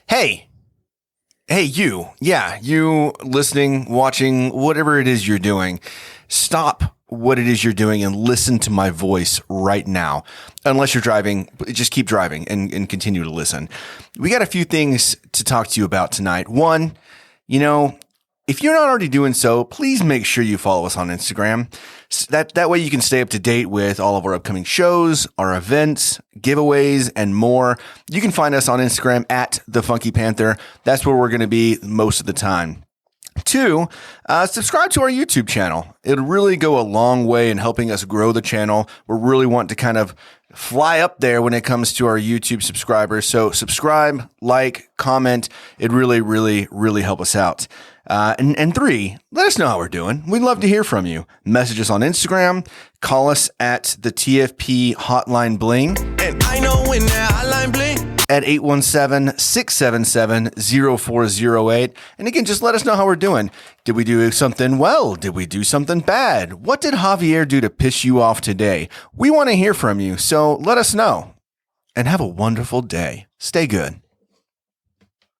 Hey, you. Yeah, you listening, watching, whatever it is you're doing. Stop what it is you're doing and listen to my voice right now. Unless you're driving, just keep driving and continue to listen. We got a few things to talk to you about tonight. One, if you're not already doing so, please make sure you follow us on Instagram. That way you can stay up to date with all of our upcoming shows, our events, giveaways, and more. You can find us on Instagram at the Funky Panther. That's where we're going to be most of the time. 2, subscribe to our YouTube channel. It'll really go a long way in helping us grow the channel. We're really wanting to kind of fly up there when it comes to our YouTube subscribers. So subscribe, like, comment. It really, really, really help us out. And 3, let us know how we're doing. We'd love to hear from you. Message us on Instagram. Call us at the TFP Hotline Bling. And I know when that hotline bling. At 817-677-0408. And again, just let us know how we're doing. Did we do something well? Did we do something bad? What did Javier do to piss you off today? We want to hear from you, so let us know. And have a wonderful day. Stay good.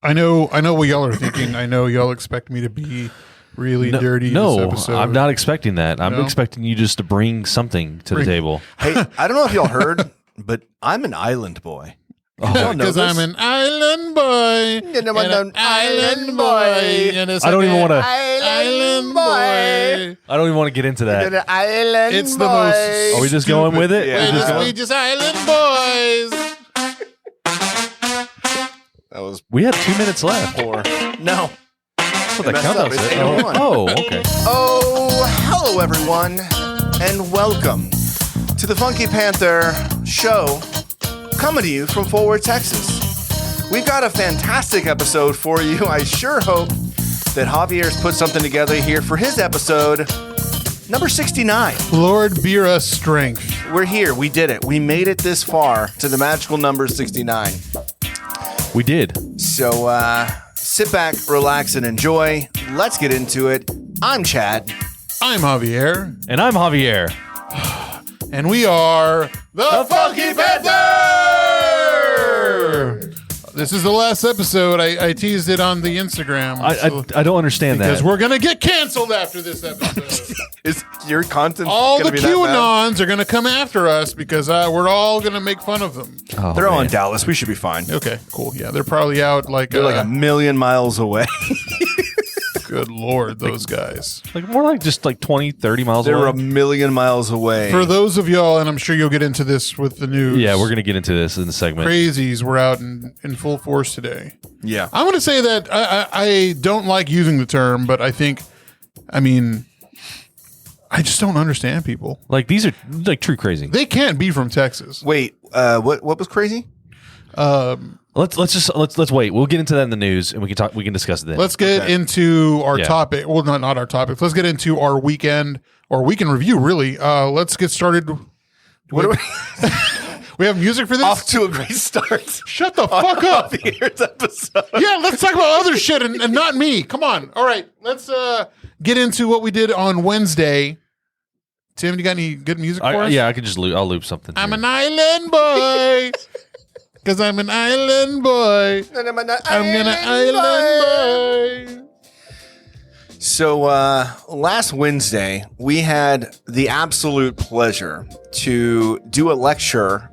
I know what y'all are thinking. I know y'all expect me to be really dirty this episode. I'm not expecting that. I'm expecting you just to bring something to the table. Hey, I don't know if y'all heard, but I'm an island boy. Because I'm an island boy. And an island boy. I don't even want to. Island boy. I don't even want to get into that. Island It's the most. Are we just going with it? Yeah. We just island boys. That was We had 2 minutes left. poor. No. That's what the messed countdown up. It's said. 8:01. Oh, okay. Oh, hello everyone, and welcome to the Funky Panther show, coming to you from Fort Worth, Texas. We've got a fantastic episode for you. I sure hope that Javier's put something together here for his episode, number 69. Lord, bear us strength. We're here. We did it. We made it this far to the magical number 69. We did. So sit back, relax, and enjoy. Let's get into it. I'm Chad. I'm Javier. And I'm Javier. And we are the Funky Panther! This is the last episode. I teased it on the Instagram. I don't understand that. Because we're going to get canceled after this episode. Is your content All gonna the be that bad? QAnons are going to come after us because we're all going to make fun of them. Oh, They're all man. in Dallas. We should be fine. Okay, cool. Yeah, they're probably out like... They're like a million miles away. good Lord, those guys. Like more like just like 20, 30 miles They're away. a million miles away. For those of y'all, and I'm sure you'll get into this with the news. Yeah, we're going to get into this in the segment. Crazies were out in full force today. Yeah. I'm going to say that I don't like using the term, but I just don't understand people. Like these are like true crazy. They can't be from Texas. Wait, what was crazy? Let's wait. We'll get into that in the news, and we can discuss it then. Let's get into our topic. Well, not our topic. Let's get into our weekend review. Really, let's get started. What do We have music for this. Off to a great start. Shut the fuck up. Here's episode. Yeah, let's talk about other shit and not me. Come on. All right, let's get into what we did on Wednesday. Tim, you got any good music for us? Yeah, I could just I'll loop something. I'm an island boy. Because I'm an island boy. I'm an island boy. So last Wednesday, we had the absolute pleasure to do a lecture,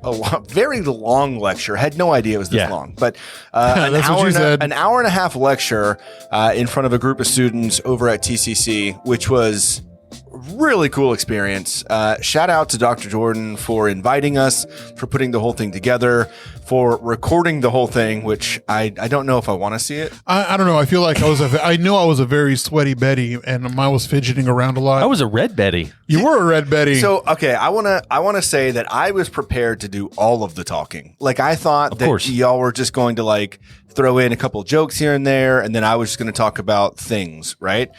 very long lecture. Had no idea it was this long, but an hour and a half lecture in front of a group of students over at TCC, which was really cool experience. Shout out to Dr. Jordan for inviting us, for putting the whole thing together, for recording the whole thing, which I don't know if I want to see it. I don't know. I feel like I know I was a very sweaty Betty, and I was fidgeting around a lot. I was a red Betty. You were a red Betty. So, okay, I want to say that I was prepared to do all of the talking. Like, I thought that y'all were just going to like throw in a couple jokes here and there, and then I was just going to talk about things, right?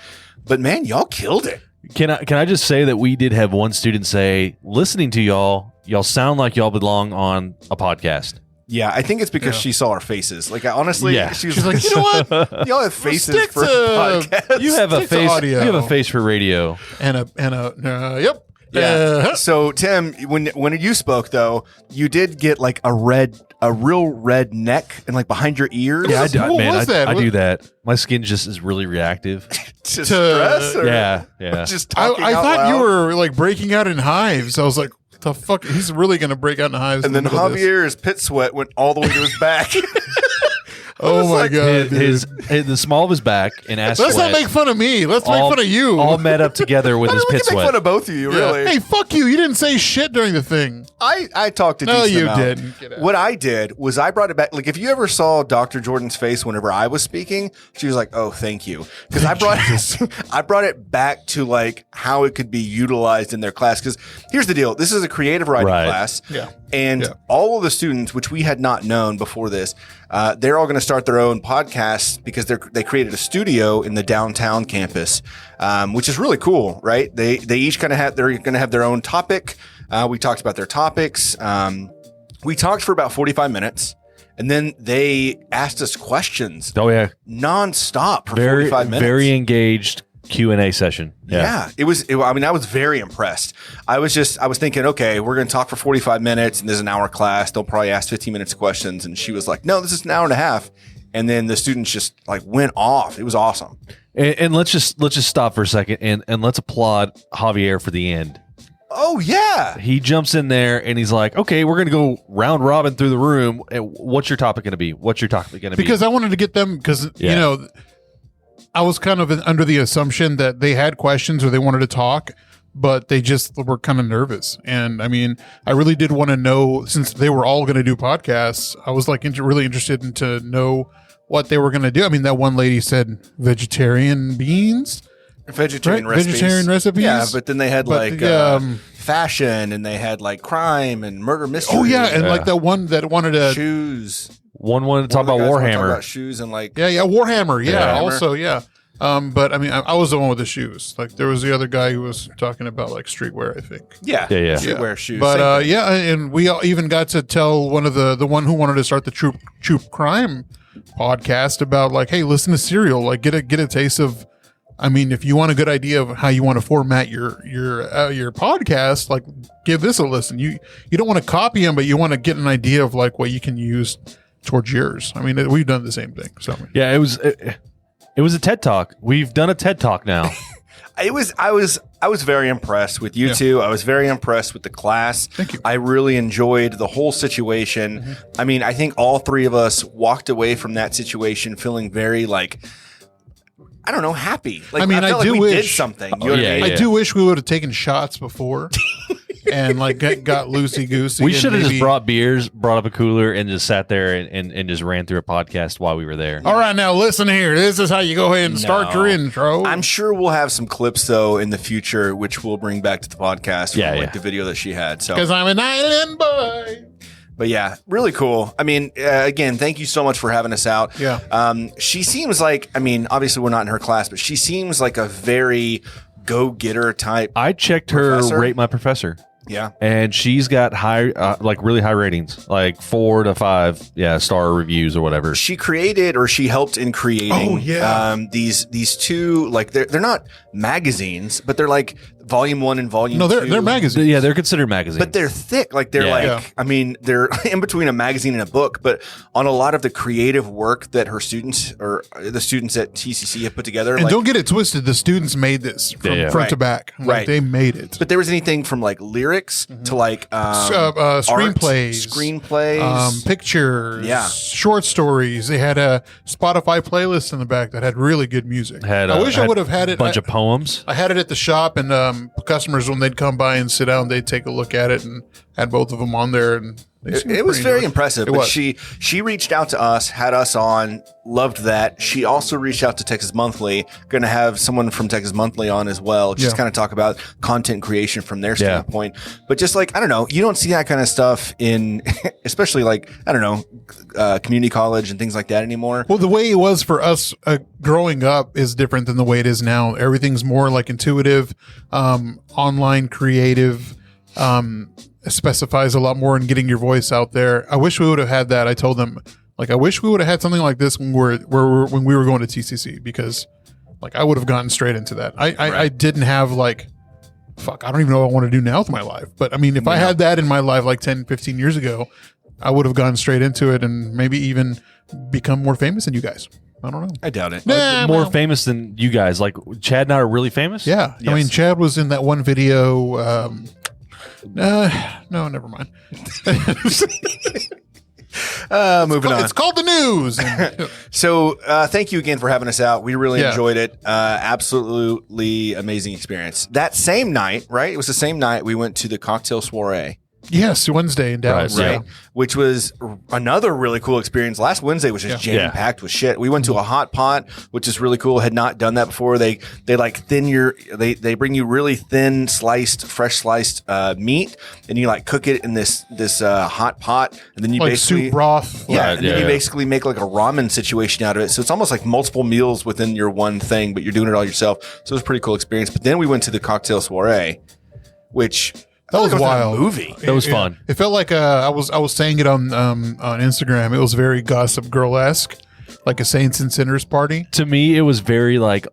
But man, y'all killed it. Can I just say that we did have one student say, listening to y'all sound like y'all belong on a podcast. Yeah, I think it's because she saw our faces. Like, honestly, she's like, you know what? Y'all have faces for a podcast. You have a face. Audio. You have a face for radio. Yep. Yeah. So Tim, when you spoke though, you did get like a red a real red neck and like behind your ears. Yeah, What was that? I do that. My skin just is really reactive. to stress. Or Yeah. Just talking I out thought you loud? were like breaking out in hives. I was like, what the fuck? He's really going to break out in hives. And then Javier's pit sweat went all the way to his back. Oh my God. His dude. the small of his back and ass Let's sweat not make fun of me. Let's make fun of you. all met up together with his we pit can make sweat. fun of both of you, Yeah. really. Hey, fuck you. You didn't say shit during the thing. I talked to No, decent you amount. didn't. Get out. What I did was I brought it back. Like, if you ever saw Dr. Jordan's face whenever I was speaking, she was like, "Oh, thank you," because I brought it back to like how it could be utilized in their class. Because here's the deal: this is a creative writing Right. class, Yeah. and Yeah. all of the students, which we had not known before this, they're all going to start their own podcasts because they created a studio in the downtown campus, which is really cool, right? They each kind of they're going to have their own topic. We talked about their topics. We talked for about 45 minutes, and then they asked us questions Oh yeah, nonstop for very 45 minutes. very engaged Q&A session. Yeah, it was. I mean, I was very impressed. I was thinking, okay, we're going to talk for 45 minutes, and there's an hour class. They'll probably ask 15 minutes of questions, and she was like, "No, this is an hour and a half." And then the students just like went off. It was awesome. And let's just stop for a second and let's applaud Javier for the end. Oh yeah, He jumps in there and he's like, "Okay, we're gonna go round robin through the room. What's your topic gonna be? What's your topic gonna be?" Because I wanted to get them, because, you Yeah. know, I was kind of under the assumption that they had questions or they wanted to talk, but they just were kind of nervous. And I mean, I really did want to know, since they were all going to do podcasts, I was like really interested in to know what they were going to do. I mean, that one lady said vegetarian beans. vegetarian Right, recipes. vegetarian recipes? Yeah, but then they had But like the, fashion, and they had like crime and murder mystery. Oh yeah, and Yeah. like that one that wanted to shoes. one wanted to talk One about of the guys wanted to talk Warhammer. about shoes and like Yeah, Warhammer. Yeah, Warhammer. also, yeah. But I mean, I was the one with the shoes. Like, there was the other guy who was talking about like streetwear, I think. yeah, Yeah. streetwear shoes. But Same thing. yeah, and we all even got to tell one of the one who wanted to start the Troop Crime podcast about like, hey, listen to Serial, like get a taste of. I mean, if you want a good idea of how you want to format your podcast, like give this a listen. You don't want to copy him, but you want to get an idea of like what you can use towards yours. I mean, we've done the same thing. So Yeah, it was a TED Talk. We've done a TED Talk now. I was very impressed with you two. I was very impressed with the class. Thank you. I really enjoyed the whole situation. Mm-hmm. I mean, I think all three of us walked away from that situation feeling very like, I don't know, happy. Like, I mean, I felt do like we did wish- something. You know what yeah, I mean? I do wish we would have taken shots before and like got loosey goosey. We should have just brought beers, brought up a cooler, and just sat there and just ran through a podcast while we were there. All right, now listen here. This is how you go ahead and start your intro. I'm sure we'll have some clips though in the future, which we'll bring back to the podcast. Yeah, from, yeah. like the video that she had. So, Because I'm an island boy. but yeah, really cool. I mean, again, thank you so much for having us out. Yeah. She seems like, I mean, obviously we're not in her class, but she seems like a very go-getter type. I checked her Professor? Rate My Professor, Yeah. and she's got high, like really high ratings, like 4 to 5, star reviews or whatever. She created, or she helped in creating, Oh, yeah. these two, like they're not magazines, but they're like volume 1 and volume 2. No, they're magazines. Yeah, they're considered magazines. But they're thick. Like they're Yeah. like, Yeah. I mean, they're in between a magazine and a book, but on a lot of the creative work that her students or the students at TCC have put together. And like, don't get it twisted. The students made this from Yeah. front to Right. back. Like, Right. They made it. but there was anything from like lyrics to like Screenplays. Pictures. Yeah. Short stories. They had a Spotify playlist in the back that had really good music. I wish I would have had it. bunch of poems. I had it at the shop, and customers, when they'd come by and sit down, they'd take a look at it and had both of them on there. And they seemed It was pretty very nice. impressive. It But was. she reached out to us, had us on, loved that. She also reached out to Texas Monthly. Going to have someone from Texas Monthly on as well, just Yeah. kind of talk about content creation from their standpoint. But just like, I don't know, you don't see that kind of stuff in, especially like, I don't know, community college and things like that anymore. Well, the way it was for us growing up is different than the way it is now. Everything's more like intuitive, online, creative, specifies a lot more in getting your voice out there. I wish we would have had that. I told them, like, I wish we would have had something like this when when we were going to TCC, because like I would have gotten straight into that. I didn't have like, fuck, I don't even know what I want to do now with my life. But I mean, if I had that in my life like 10, 15 years ago, I would have gone straight into it and maybe even become more famous than you guys. I don't know. I doubt it. More famous than you guys. Like Chad and I are really famous. Yeah. Yes. I mean, Chad was in that one video. No, never mind. Moving on. It's called the news. So thank you again for having us out. We really Yeah. enjoyed it. Absolutely amazing experience. That same night, right? It was the same night we went to the cocktail soiree. Yes, Wednesday in Dallas. Right. Yeah. Which was another really cool experience. Last Wednesday was just Yeah. jam packed with shit. We went to a hot pot, which is really cool. Had not done that before. They like they bring you really thin fresh sliced meat, and you like cook it in this hot pot, and then you Like basically soup broth. Yeah, Right, and then yeah, you yeah. basically make like a ramen situation out of it. So it's almost like multiple meals within your one thing, but you're doing it all yourself. So it was a pretty cool experience. But then we went to the cocktail soiree, which That was I felt like wild. a movie. That was fun. It felt like I was saying it on Instagram. It was very Gossip Girl-esque, like a Saints and Sinners party. To me, it was very like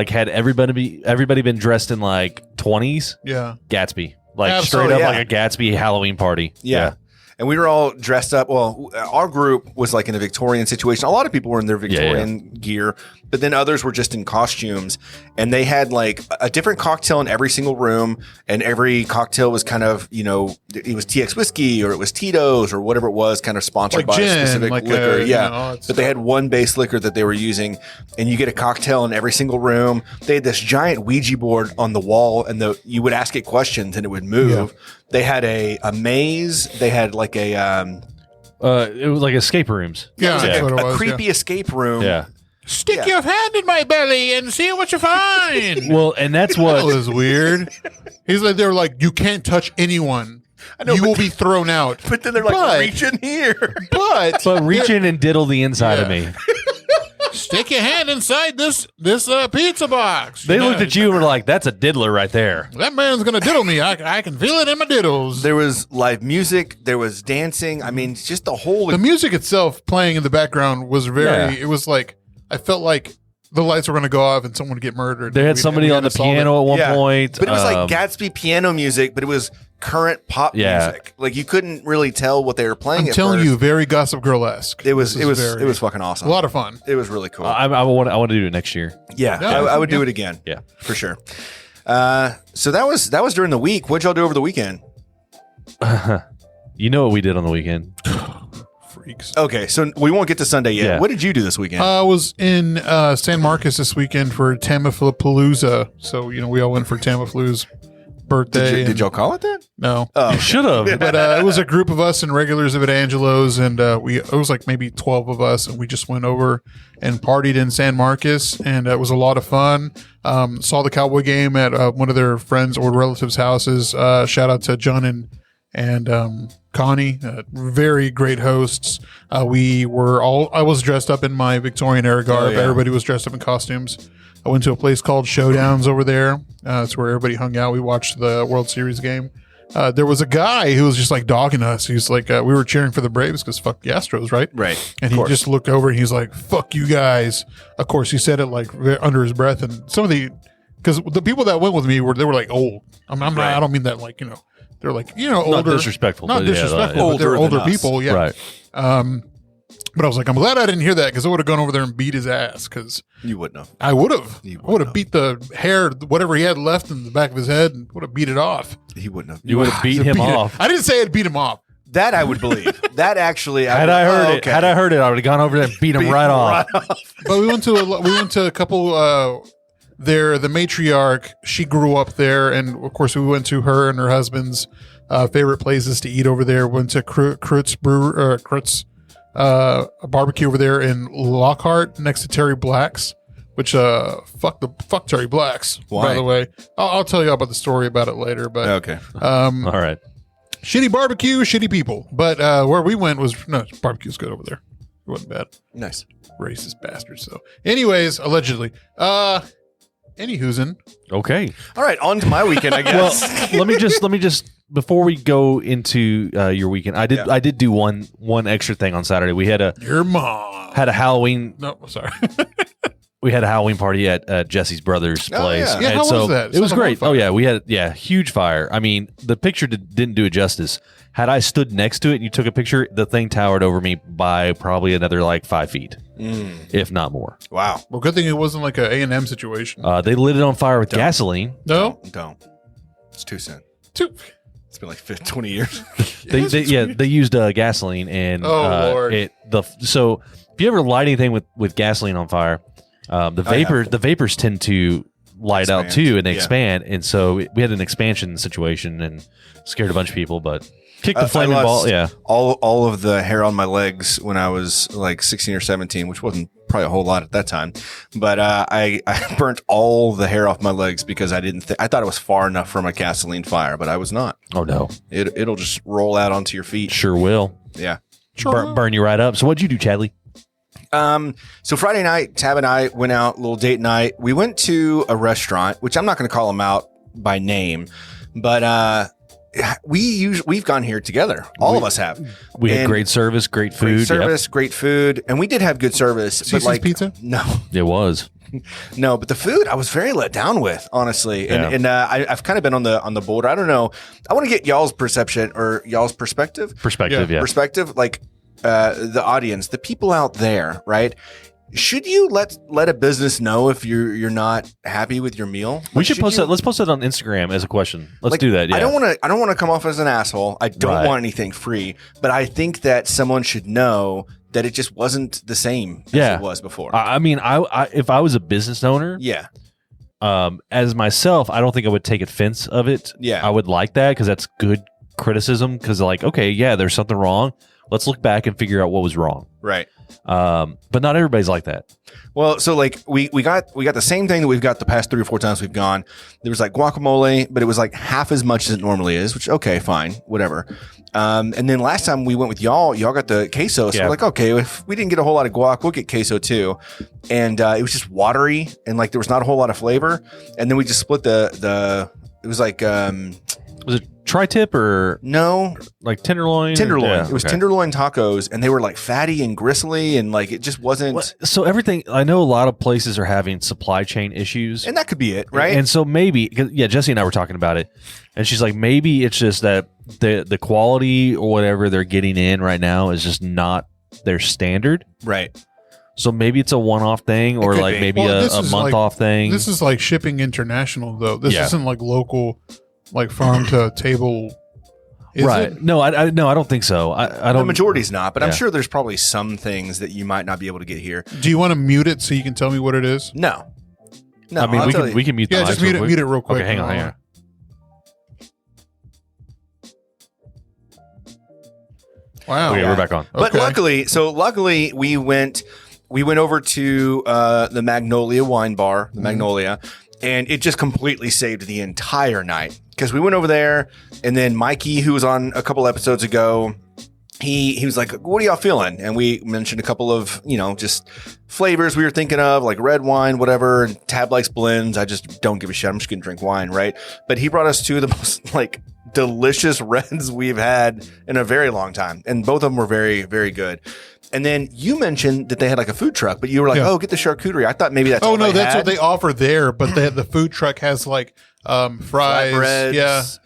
had everybody been dressed in like 20s Yeah. Gatsby, like Absolutely, straight up yeah. like a Gatsby Halloween party. Yeah. And we were all dressed up. Well, our group was like in a Victorian situation. A lot of people were in their Victorian gear, but then others were just in costumes. And they had like a different cocktail in every single room. And every cocktail was kind of, it was TX whiskey or it was Tito's or whatever it was, kind of sponsored Like by gin, a specific like, liquor. all that But they had one base liquor that they were using. And you get a cocktail in every single room. They had this giant Ouija board on the wall, and you would ask it questions and it would move. Yeah. They had a maze. They had like a It was like escape rooms. Yeah, that's what it a was. creepy escape room. Yeah. Stick your hand in my belly and see what you find. Well, and that's That what was weird. They were like, you can't touch anyone. know, You but- will be thrown out. But then they're like, But- reach in here. But reach in and diddle the inside of Yeah. me. stick your hand inside this pizza box. They looked at you and were like, "That's a diddler right there." That man's gonna diddle me. I can feel it in my diddles. There was live music. There was dancing. I mean, just the whole. The music itself playing in the background was very. Yeah. It was like I felt like the lights were going to go off and someone would get murdered. They had somebody on the piano at one Yeah. point. But it was like Gatsby piano music, but it was current pop Yeah. music. Like you couldn't really tell what they were playing. I'm at telling first. you, very Gossip Girl-esque. it was This is very- fucking awesome. a lot of fun. It was really cool. I want to do it next year. yeah, Yeah, I would do yeah. it again. Yeah. for sure. So that was during the week. What'd y'all do over the weekend? You know what we did on the weekend? Freaks. Okay, so we won't get to Sunday yet. Yeah. What did you do this weekend? I was in San Marcos this weekend for Tamiflapalooza. So, we all went for Tamiflu's birthday. did y'all call it that? No. Oh, Should have. But it was a group of us and regulars of Angelo's, and it was like maybe 12 of us, and we just went over and partied in San Marcos, and it was a lot of fun. Saw the Cowboy game at one of their friends or relatives' houses. Shout out to John and Connie, very great hosts. I was dressed up in my Victorian era garb. yeah. Everybody was dressed up in costumes. I went to a place called Showdowns over there. It's where everybody hung out. We watched the World Series game. There was a guy who was just like dogging us. He's like, we were cheering for the Braves because fuck the Astros, right? right. And Of he course. just looked over and he's like, fuck you guys. Of course, he said it like under his breath. And some of because the people that went with me they were like old. I'm not, Right. I don't mean that like, they're like, older. disrespectful, Not but yeah, disrespectful, but they're older than older us. people. Yeah. Right. But I was like, I'm glad I didn't hear that because I would have gone over there and beat his ass because You wouldn't have. I would have. You I would have beat the hair, whatever he had left in the back of his head, and would have beat it off. He wouldn't have. You would have beat him off. I didn't say I'd beat him off. That I would believe. That actually. Had I heard it, I would have gone over there and beat him right off. But we went to a couple. There, the matriarch, she grew up there, and of course, we went to her and her husband's favorite places to eat over there. Went to Krutz a barbecue over there in Lockhart next to Terry Black's. Which fuck Terry Black's. Why? By the way, I'll tell you about the story about it later. But Okay. All right. shitty barbecue, shitty people. But where we went barbecue's good over there. It wasn't bad. Nice. Racist bastards. So, anyways, allegedly. Anywho'sin. Okay. All right. On to my weekend, I Well, guess. let me just before we go into your weekend, I did do one extra thing on Saturday. We had a Your mom. Halloween. No, sorry. We had a Halloween party at Jesse's brother's Oh, place. yeah. Yeah, And how so was that? It was Set 'em on great. fire. Oh yeah, we had huge fire. I mean, the picture didn't do it justice. Had I stood next to it and you took a picture, the thing towered over me by probably another like 5 feet, if not more. Wow. Well, good thing it wasn't like an A&M situation. They lit it on fire with gasoline. No? Don't. It's too soon. Too. It's been like 20 years. They used gasoline and Lord. So if you ever light anything with gasoline on fire, the vapors tend to light out too, and they expand. And so we had an expansion situation and scared a bunch of people, but kicked the flaming ball. Yeah. All of the hair on my legs when I was like 16 or 17, which wasn't probably a whole lot at that time. But I burnt all the hair off my legs because I thought it was far enough from a gasoline fire, but I was not. Oh no. It'll just roll out onto your feet. Sure will. Yeah. Burn you right up. So what'd you do, Chadley? So Friday night, Tab and I went out, a little date night. We went to a restaurant, which I'm not going to call them out by name, but we've gone here together. All of us have. We had great service, great food. Great food, and we did have good service. Cece's but Pizza? No, it was. No, but the food I was very let down with, honestly. And I've kind of been on the border. I don't know. I want to get y'all's perception or y'all's perspective. Perspective, like the audience, the people out there, right? Should you let a business know if you're not happy with your meal? We should post that. Let's post that on Instagram as a question. Let's do that. Yeah. I don't want to come off as an asshole. I don't want anything free, but I think that someone should know that it just wasn't the same as it was before. I mean, I if I was a business owner, as myself, I don't think I would take offense of it. Yeah, I would like that because that's good criticism. Because like, okay, yeah, there's something wrong. Let's look back and figure out what was wrong. Right. But not everybody's like that. Well, so like we got the same thing that we've got the past 3 or 4 times we've gone. There was like guacamole, but it was like half as much as it normally is, which okay, fine, whatever. And then last time we went with y'all got the queso. So we're like, okay, if we didn't get a whole lot of guac, we'll get queso too. And it was just watery and like there was not a whole lot of flavor. And then we just split the it was like was it tri-tip or no, like tenderloin? Tenderloin. It was tenderloin tacos, and they were like fatty and gristly, and like it just wasn't. So everything. I know a lot of places are having supply chain issues, and that could be it, right? And so maybe, Jesse and I were talking about it, and she's like, maybe it's just that the quality or whatever they're getting in right now is just not their standard, right? So maybe it's a one-off thing, or like maybe a month-off thing. This is like shipping international, though. This isn't like local. Like farm to table, right? It? No, I don't think so. I don't. The majority's not, but I'm sure there's probably some things that you might not be able to get here. Do you want to mute it so you can tell me what it is? No. I mean, we can mute. Yeah, just mute it real quick. Okay, hang on. Wow. Okay, we're back on. But luckily, we went over to the Magnolia Wine Bar, the Magnolia. And it just completely saved the entire night because we went over there, and then Mikey, who was on a couple episodes ago, he was like, "What are y'all feeling?" And we mentioned a couple of just flavors we were thinking of, like red wine, whatever. And Tab likes blends. I just don't give a shit. I'm just gonna drink wine, right? But he brought us two of the most like delicious reds we've had in a very long time, and both of them were very, very good. And then you mentioned that they had like a food truck, but you were like, "Oh, get the charcuterie." I thought maybe that's all that's had. what they offer there. But the food truck has like fries, flatbreads,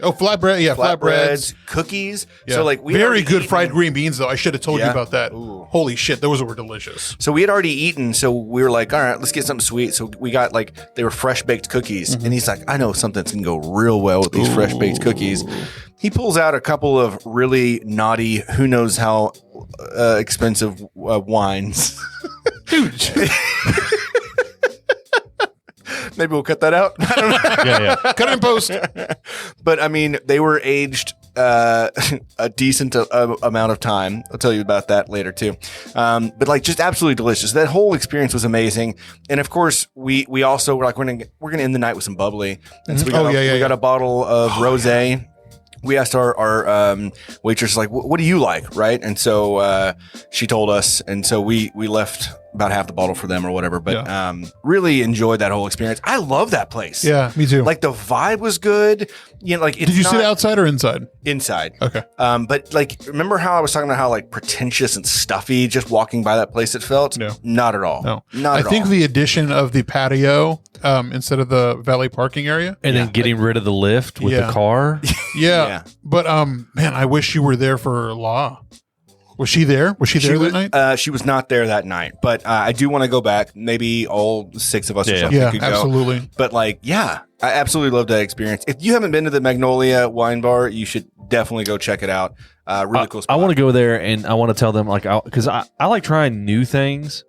flatbreads, cookies. Yeah. So like, we very good fried green beans though. I should have told you about that. Ooh. Holy shit, those were delicious. So we had already eaten, so we were like, "All right, let's get something sweet." So we got like they were fresh baked cookies, and he's like, "I know something that's gonna go real well with these fresh baked cookies." He pulls out a couple of really naughty, who knows how expensive wines. Dude. Maybe we'll cut that out. I don't know. Cut it in post. But I mean, they were aged a decent amount of time. I'll tell you about that later too. But like, just absolutely delicious. That whole experience was amazing. And of course, we also were like, we're gonna end the night with some bubbly. And so we got a bottle of rosé. We asked our waitress, like, what do you like, right? And so she told us, and so we left about half the bottle for them or whatever. But really enjoyed that whole experience. I love that place. Yeah, me too. Like the vibe was good. You know, like did you sit outside or inside? Inside. Okay. But like, remember how I was talking about how like pretentious and stuffy just walking by that place it felt? No, not at all. No, not. I think the addition of the patio instead of the valet parking area, and then getting rid of the lift with the car. Yeah. But man, I wish you were there for Law. Was she there? Was she there that night? She was not there that night, but I do want to go back. Maybe all 6 of us or something could absolutely. Go. But like, I absolutely loved that experience. If you haven't been to the Magnolia Wine Bar, you should definitely go check it out. Really cool spot. I want to go there, and I want to tell them, like, because I like trying new things.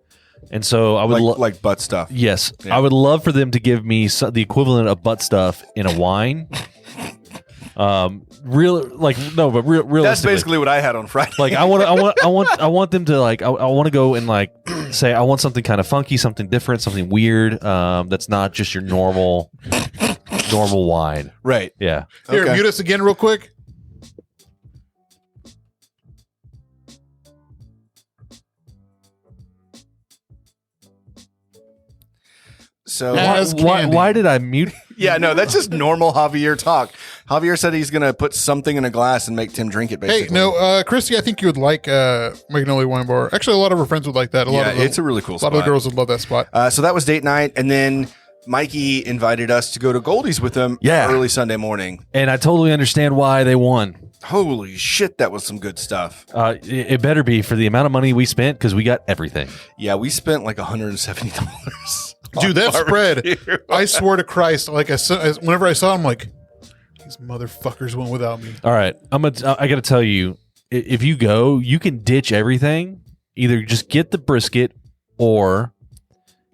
And so I would like butt stuff. Yes. Yeah. I would love for them to give me the equivalent of butt stuff in a wine. Realistically, that's basically what I had on Friday. Like I want them to like I want to go and like say I want something kind of funky, something different, something weird. That's not just your normal wine. Right. Yeah. Here, mute us again real quick. So why did I mute? Yeah, no, that's just normal Javier talk. Javier said he's going to put something in a glass and make Tim drink it, basically. Hey, no, Christy, I think you would like Magnolia Wine Bar. Actually, a lot of her friends would like that. It's a really cool spot. A lot of the girls would love that spot. So that was date night, and then Mikey invited us to go to Goldie's with him early Sunday morning. And I totally understand why they won. Holy shit, that was some good stuff. It better be for the amount of money we spent, because we got everything. Yeah, we spent like $170. Dude, that spread, I swear to Christ, like whenever I saw him, like, these motherfuckers went without me. All right, I got to tell you, if you go, you can ditch everything. Either just get the brisket or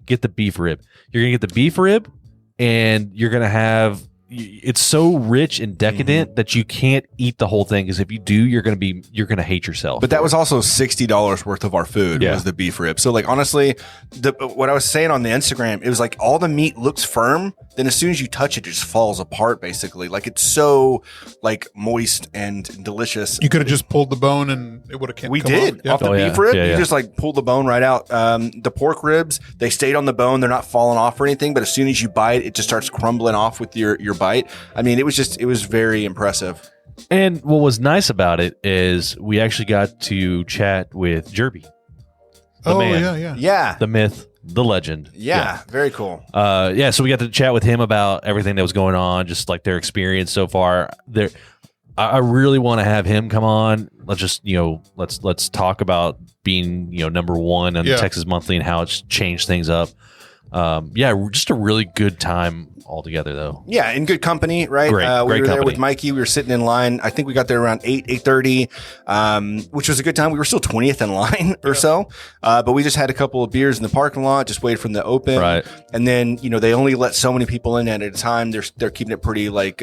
get the beef rib. You're going to get the beef rib, and you're going to have... It's so rich and decadent that you can't eat the whole thing, because if you do, you're going to hate yourself. But that was also $60 worth of our food was the beef rib. So like, honestly, what I was saying on the Instagram, it was like all the meat looks firm. Then as soon as you touch it, it just falls apart basically. Like it's so like moist and delicious. You could have just pulled the bone and it would have come off the beef rib. You just like pulled the bone right out. The pork ribs, they stayed on the bone. They're not falling off or anything. But as soon as you bite, it just starts crumbling off with your bite. I mean, it was very impressive. And what was nice about it is we actually got to chat with Jerby. The man. Yeah. The myth, the legend. Yeah. Very cool. So we got to chat with him about everything that was going on, just like their experience so far. I really want to have him come on. Let's just, let's talk about being, number one on the Texas Monthly and how it's changed things up. Just a really good time altogether, though. Yeah, in good company, right? Great we were company. there with Mikey. We were sitting in line. I think we got there around 8:30, which was a good time. We were still 20th in line or so, but we just had a couple of beers in the parking lot, just waited for them to open. Right. And then, they only let so many people in at a time. They're keeping it pretty like...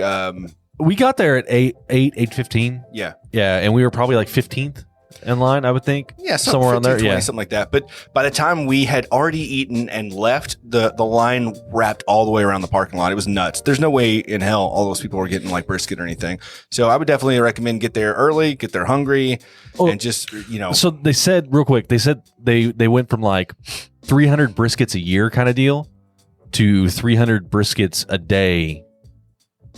we got there at 8:15. Yeah. Yeah, and we were probably like 15th in line, I would think. Yeah, somewhere 15, on there. 20, something like that. But by the time we had already eaten and left, the line wrapped all the way around the parking lot. It was nuts. There's no way in hell all those people were getting like brisket or anything. So I would definitely recommend get there early, get there hungry, and just, So they said, real quick, they went from like 300 briskets a year kind of deal to 300 briskets a day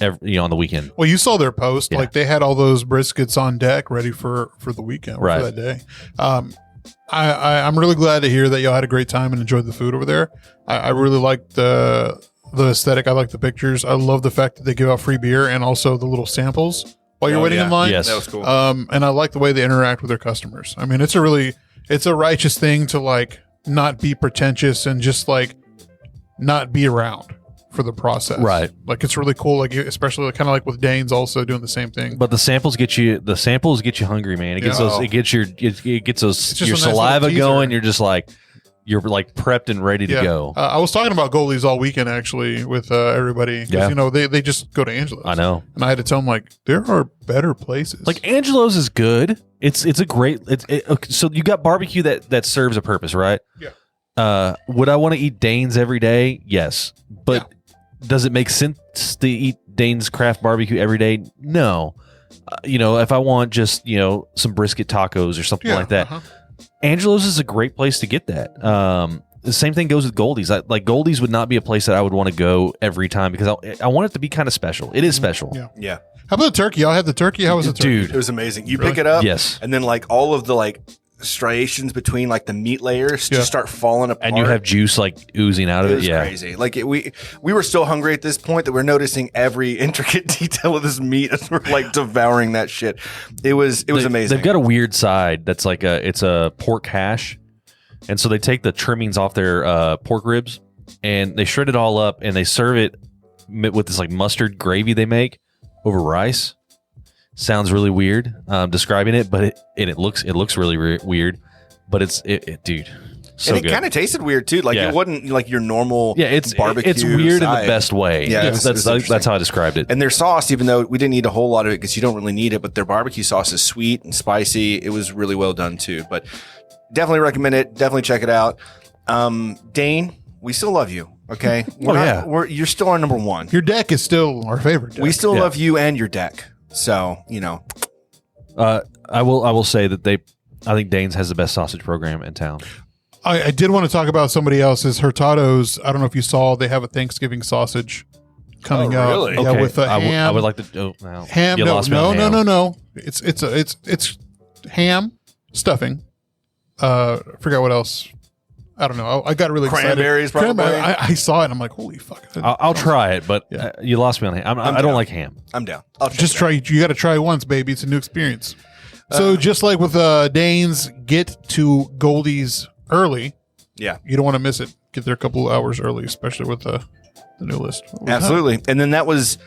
on the weekend. Well, you saw their post. Like they had all those briskets on deck ready for the weekend, for that day. I'm really glad to hear that y'all had a great time and enjoyed the food over there. I really liked the aesthetic. I like the pictures. I love the fact that they give out free beer and also the little samples while you're waiting in line. Yes. That was cool. And I like the way they interact with their customers. I mean, it's a righteous thing to like not be pretentious and just like not be around for the process, right? Like it's really cool, like especially kind of like with Dane's also doing the same thing. But the samples get you hungry, man. It gets your saliva nice going. You're prepped and ready to go. I was talking about goalies all weekend actually with everybody. They just go to Angelo's. I know, and I had to tell them like there are better places. Like Angelo's is good. It's a great. So you got barbecue that serves a purpose, right? Yeah. Would I want to eat Dane's every day? Yes, but does it make sense to eat Dane's craft barbecue every day? No. If I want just some brisket tacos or something like that. Angelo's is a great place to get that. The same thing goes with Goldie's. Like Goldie's would not be a place that I would want to go every time because I want it to be kind of special. It is special. Yeah. How about the turkey? Y'all had the turkey? How was the turkey? Dude. It was amazing. You pick it up. Yes. And then like all of the like striations between like the meat layers just start falling apart. And you have juice like oozing out of it. It was crazy. Like we were still hungry at this point that we're noticing every intricate detail of this meat as we're like devouring that shit. It was amazing. They've got a weird side that's like it's a pork hash. And so they take the trimmings off their pork ribs and they shred it all up and they serve it with this like mustard gravy they make over rice. Sounds really weird describing it, but it looks really weird. But it's dude, so and it kind of tasted weird too. Like it wasn't like your normal it's barbecue. It's weird side. in the best way. Yeah, that's how I described it. And their sauce, even though we didn't eat a whole lot of it because you don't really need it, but their barbecue sauce is sweet and spicy. It was really well done too. But definitely recommend it. Definitely check it out. Dane, we still love you. Okay. You're still our number one. Your deck is still our favorite deck. We still love you and your deck. So, I will say that I think Dane's has the best sausage program in town. I did want to talk about somebody else's Hurtado's. I don't know if you saw, they have a Thanksgiving sausage coming up. really? Yeah, Okay. with a ham. I would like to. No. Ham. You lost me on ham. No. It's ham, stuffing. Forgot what else. I don't know. I got really Cranberries, excited. probably. I saw it. And I'm like, holy fuck. I'll try it, but you lost me on ham. I don't like ham. I'm down. I'll check Just it try. You got to try once, baby. It's a new experience. So just like with Danes, get to Goldie's early. Yeah. You don't want to miss it. Get there a couple of hours early, especially with the new list. What was Absolutely. And then that was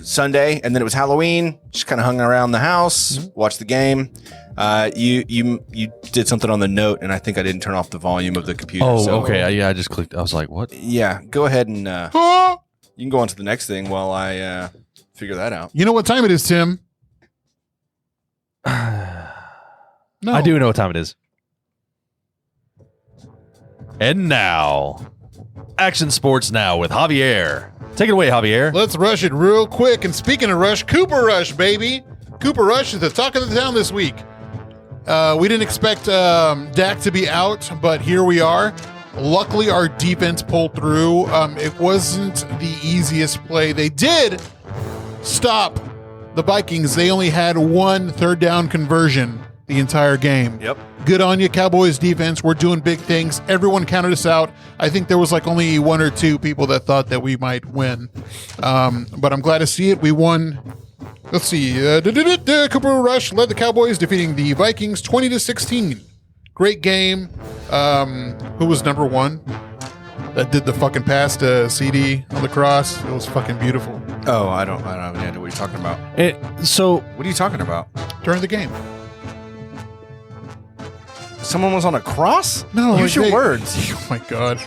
Sunday, and then it was Halloween. Just kind of hung around the house, watched the game. You did something on the note, and I think I didn't turn off the volume of the computer. Oh, okay. Yeah, I just clicked. I was like, what? Yeah, go ahead and that? you can go on to the next thing while I figure that out. You know what time it is, Tim? No. I do know what time it is. And now, Action Sports Now with Javier. Take it away, Javier. Let's rush it real quick. And speaking of rush, Cooper Rush, baby. Cooper Rush is the talk of the town this week. We didn't expect Dak to be out, but here we are. Luckily, our defense pulled through. It wasn't the easiest play. They did stop the Vikings. They only had one third down conversion the entire game. Yep. Good on you, Cowboys defense. We're doing big things. Everyone counted us out. I think there was like only one or two people that thought that we might win. But I'm glad to see it. We won. Let's see. Cooper Rush led the Cowboys, defeating the Vikings 20-16. Great game. Who was number one? That did the fucking pass to CD on the cross. It was fucking beautiful. Oh, I don't have any idea what you're talking about. So What are you talking about? During the game. Someone was on a cross? No. Use your words. Oh my God.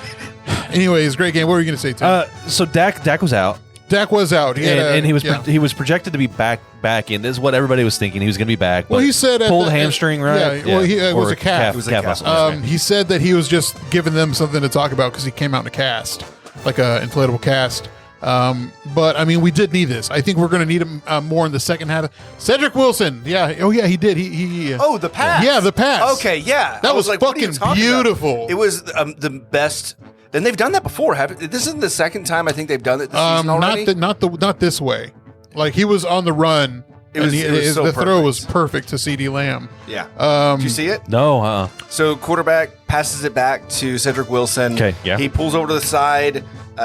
Anyways, great game. What were you going to say, Tim? so Dak was out. Dak was out. He was projected to be back in. This is what everybody was thinking. He was going to be back. Well, but he said pulled hamstring, right? Yeah. Well, it was Or a calf. It was a calf. muscle. He said that he was just giving them something to talk about because he came out in a cast, like a inflatable cast. But I mean, we did need this. I think we're going to need him more in the second half. Cedric Wilson. Yeah. Oh yeah, he did. He Oh, the pass. Yeah, the pass. Okay, yeah. That I was like, what are you fucking talking about? beautiful. It was the best. And they've done that before. This isn't the second time I think they've done it this season already. Not this way. Like he was on the run. It was so the throw perfect. was perfect to CD Lamb. Yeah. Did you see it? No. So quarterback passes it back to Cedric Wilson. Okay, yeah. He pulls over to the side.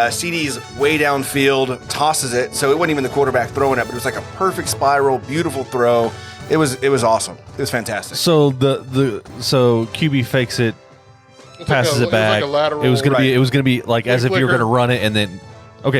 CD's way downfield, tosses it. So it wasn't even the quarterback throwing it, but it was like a perfect spiral, beautiful throw. It was awesome. It was fantastic. So so QB fakes it, passes it back. It was gonna be like as if you were flicker. gonna run it and then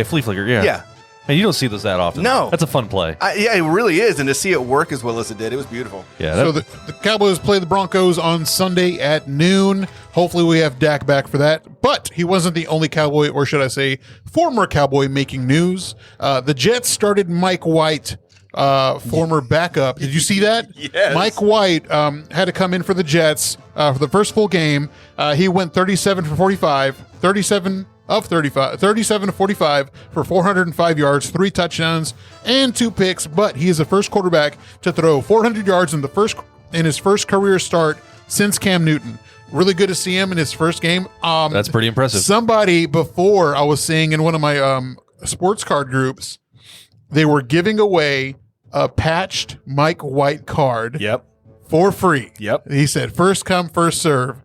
flea flicker. Yeah. Yeah. And you don't see those that often. No. That's a fun play. Yeah, it really is. And to see it work as well as it did, it was beautiful. Yeah. So the Cowboys play the Broncos on Sunday at noon. Hopefully we have Dak back for that. But he wasn't the only Cowboy, or should I say former Cowboy, making news. The Jets started Mike White, former backup. Did you see that? Yes. Mike White had to come in for the Jets for the first full game. He went 37 for 45, 37 to 45 for 405 yards, 3 touchdowns, and 2 picks. But he is the first quarterback to throw 400 yards in in his first career start since Cam Newton. Really good to see him in his first game. That's pretty impressive. Somebody before I was seeing in one of my sports card groups, they were giving away a patched Mike White card for free. Yep. He said, first come, first serve.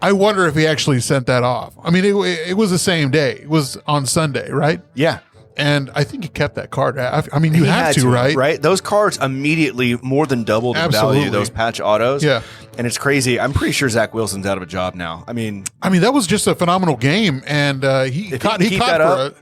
I wonder if he actually sent that off. I mean, it was the same day. It was on Sunday, right? Yeah. And I think he kept that card. I mean, you He have had to, right? Right? Those cards immediately more than doubled in value, those patch autos. Yeah. And it's crazy. I'm pretty sure Zach Wilson's out of a job now. I mean, that was just a phenomenal game. And he caught that up.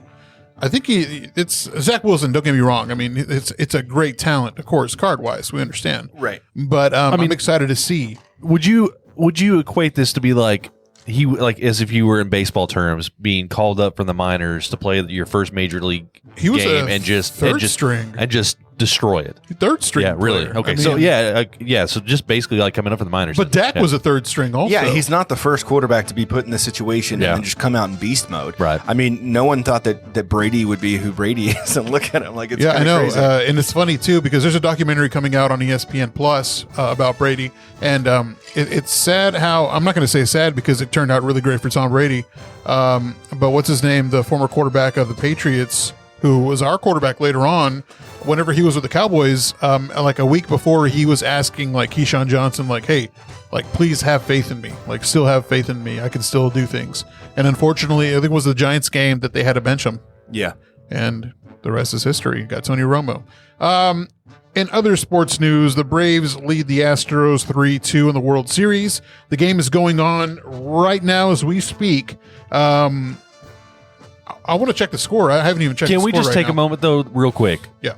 I think it's Zach Wilson. Don't get me wrong. I mean, it's a great talent, of course, card wise. We understand, right? But I'm excited to see. Would you equate this to be like as if you were in baseball terms being called up from the minors to play your first major league game and just destroy it? Third string. Yeah, really. Player. Okay, so just basically like coming up from the minors. But Dak was a third string also. Yeah, he's not the first quarterback to be put in this situation and then just come out in beast mode. Right. I mean, no one thought that Brady would be who Brady is, and look at him like it's I know. crazy. And it's funny too because there's a documentary coming out on ESPN Plus about Brady, and it's sad how I'm not going to say sad because it turned out really great for Tom Brady. But what's his name? The former quarterback of the Patriots, who was our quarterback later on. Whenever he was with the Cowboys, like a week before, he was asking like Keyshawn Johnson, like, "Hey, like please have faith in me. Like still have faith in me. I can still do things." And unfortunately, I think it was the Giants game that they had to bench him. Yeah. And the rest is history. Got Tony Romo. In other sports news, the Braves lead the Astros 3-2 in the World Series. The game is going on right now as we speak. I want to check the score. I haven't even checked the score. Can we just take a moment, though, real quick? Yeah.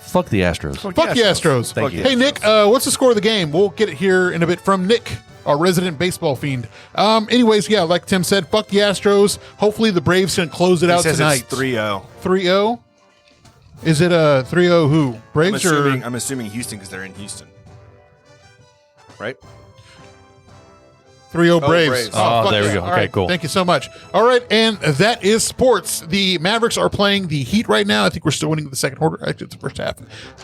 Fuck the Astros. Fuck the Astros. Thank you. Hey, Nick, what's the score of the game? We'll get it here in a bit from Nick, our resident baseball fiend. Anyways, yeah, like Tim said, fuck the Astros. Hopefully the Braves can close it out tonight. It's 3-0. 3-0? Is it a 3-0 who? Braves I'm assuming Houston because they're in Houston. Right? 3-0 Braves. Braves. Fuck there we yeah. go. All Okay, right. cool. Thank you so much. All right, and that is sports. The Mavericks are playing the Heat right now. I think we're still winning the second quarter. Actually, the first half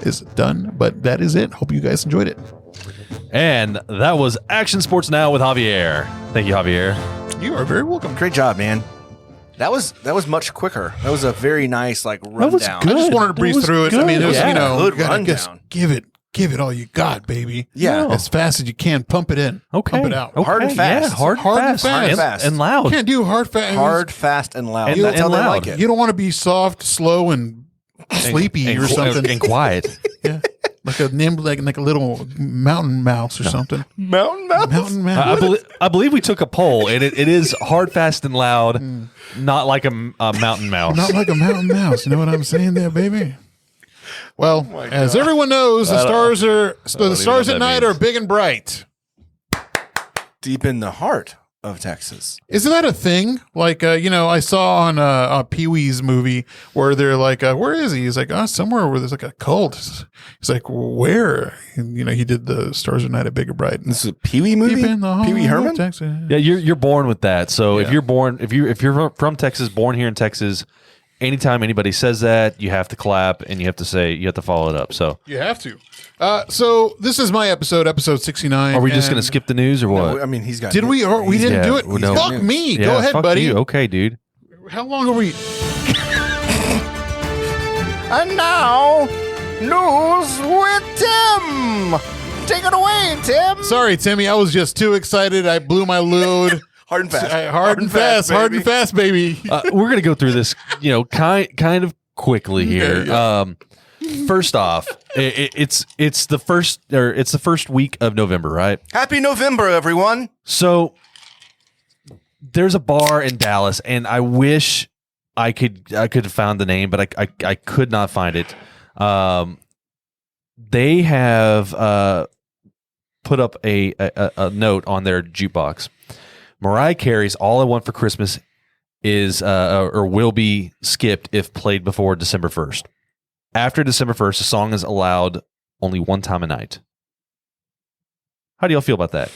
is done, but that is it. Hope you guys enjoyed it. And that was Action Sports Now with Javier. Thank you, Javier. You are very welcome. Great job, man. That was much quicker. That was a very nice rundown. was good. I just wanted to That breeze was through it. good. I mean, there's Yeah. you know, Good you gotta just rundown. give it all you got, baby. Yeah. As fast as you can. Pump it in. Okay. Pump it out. Okay. Hard and fast. Yeah, hard, Hard and fast. fast. Hard and fast. And loud. You can't do hard, fast. Hard, fast, and loud. And- That's how and they loud. like it. You don't want to be soft, slow, and sleepy and, or something. And quiet. Yeah. Like a nimble, like a little mountain mouse or something. Mountain mouse. Mountain mouse. I believe we took a poll, and it is hard, fast, and loud, not like a mountain mouse. Not like a mountain mouse. You know what I'm saying there, baby? Well, as everyone knows, the stars what at that night means. are big and bright. Deep in the heart of Texas. Isn't that a thing? Like, I saw on Pee Wee's movie where they're like, where is he? He's like, somewhere where there's like a cult. He's like, where? And, he did the Stars at Night at Big and Bright. This is a Pee Wee movie? Deep in the Pee Wee heart of Herman? Texas. Yeah, you're born with that. So Yeah. if you're from Texas, born here in Texas, anytime anybody says that, you have to clap and you have to follow it up. So You have to. So this is my episode 69. are we just going to and- skip the news or what? No, I mean, he's got. Did we? Or we didn't do it. no. Fuck me. Yeah, Go ahead, fuck buddy. you. Okay, dude. How long are we? And now, news with Tim. Take it away, Tim. Sorry, Timmy. I was just too excited. I blew my load. Hard and fast. Hard and fast. Hard and fast, baby. We're going to go through this, kind of quickly here. First off, it's the first week of November, right? Happy November, everyone. So there's a bar in Dallas, and I wish I could have found the name, but I could not find it. They have put up a note on their jukebox. Mariah Carey's "All I Want for Christmas" is or will be skipped if played before December 1st. After December 1st, the song is allowed only one time a night. How do y'all feel about that?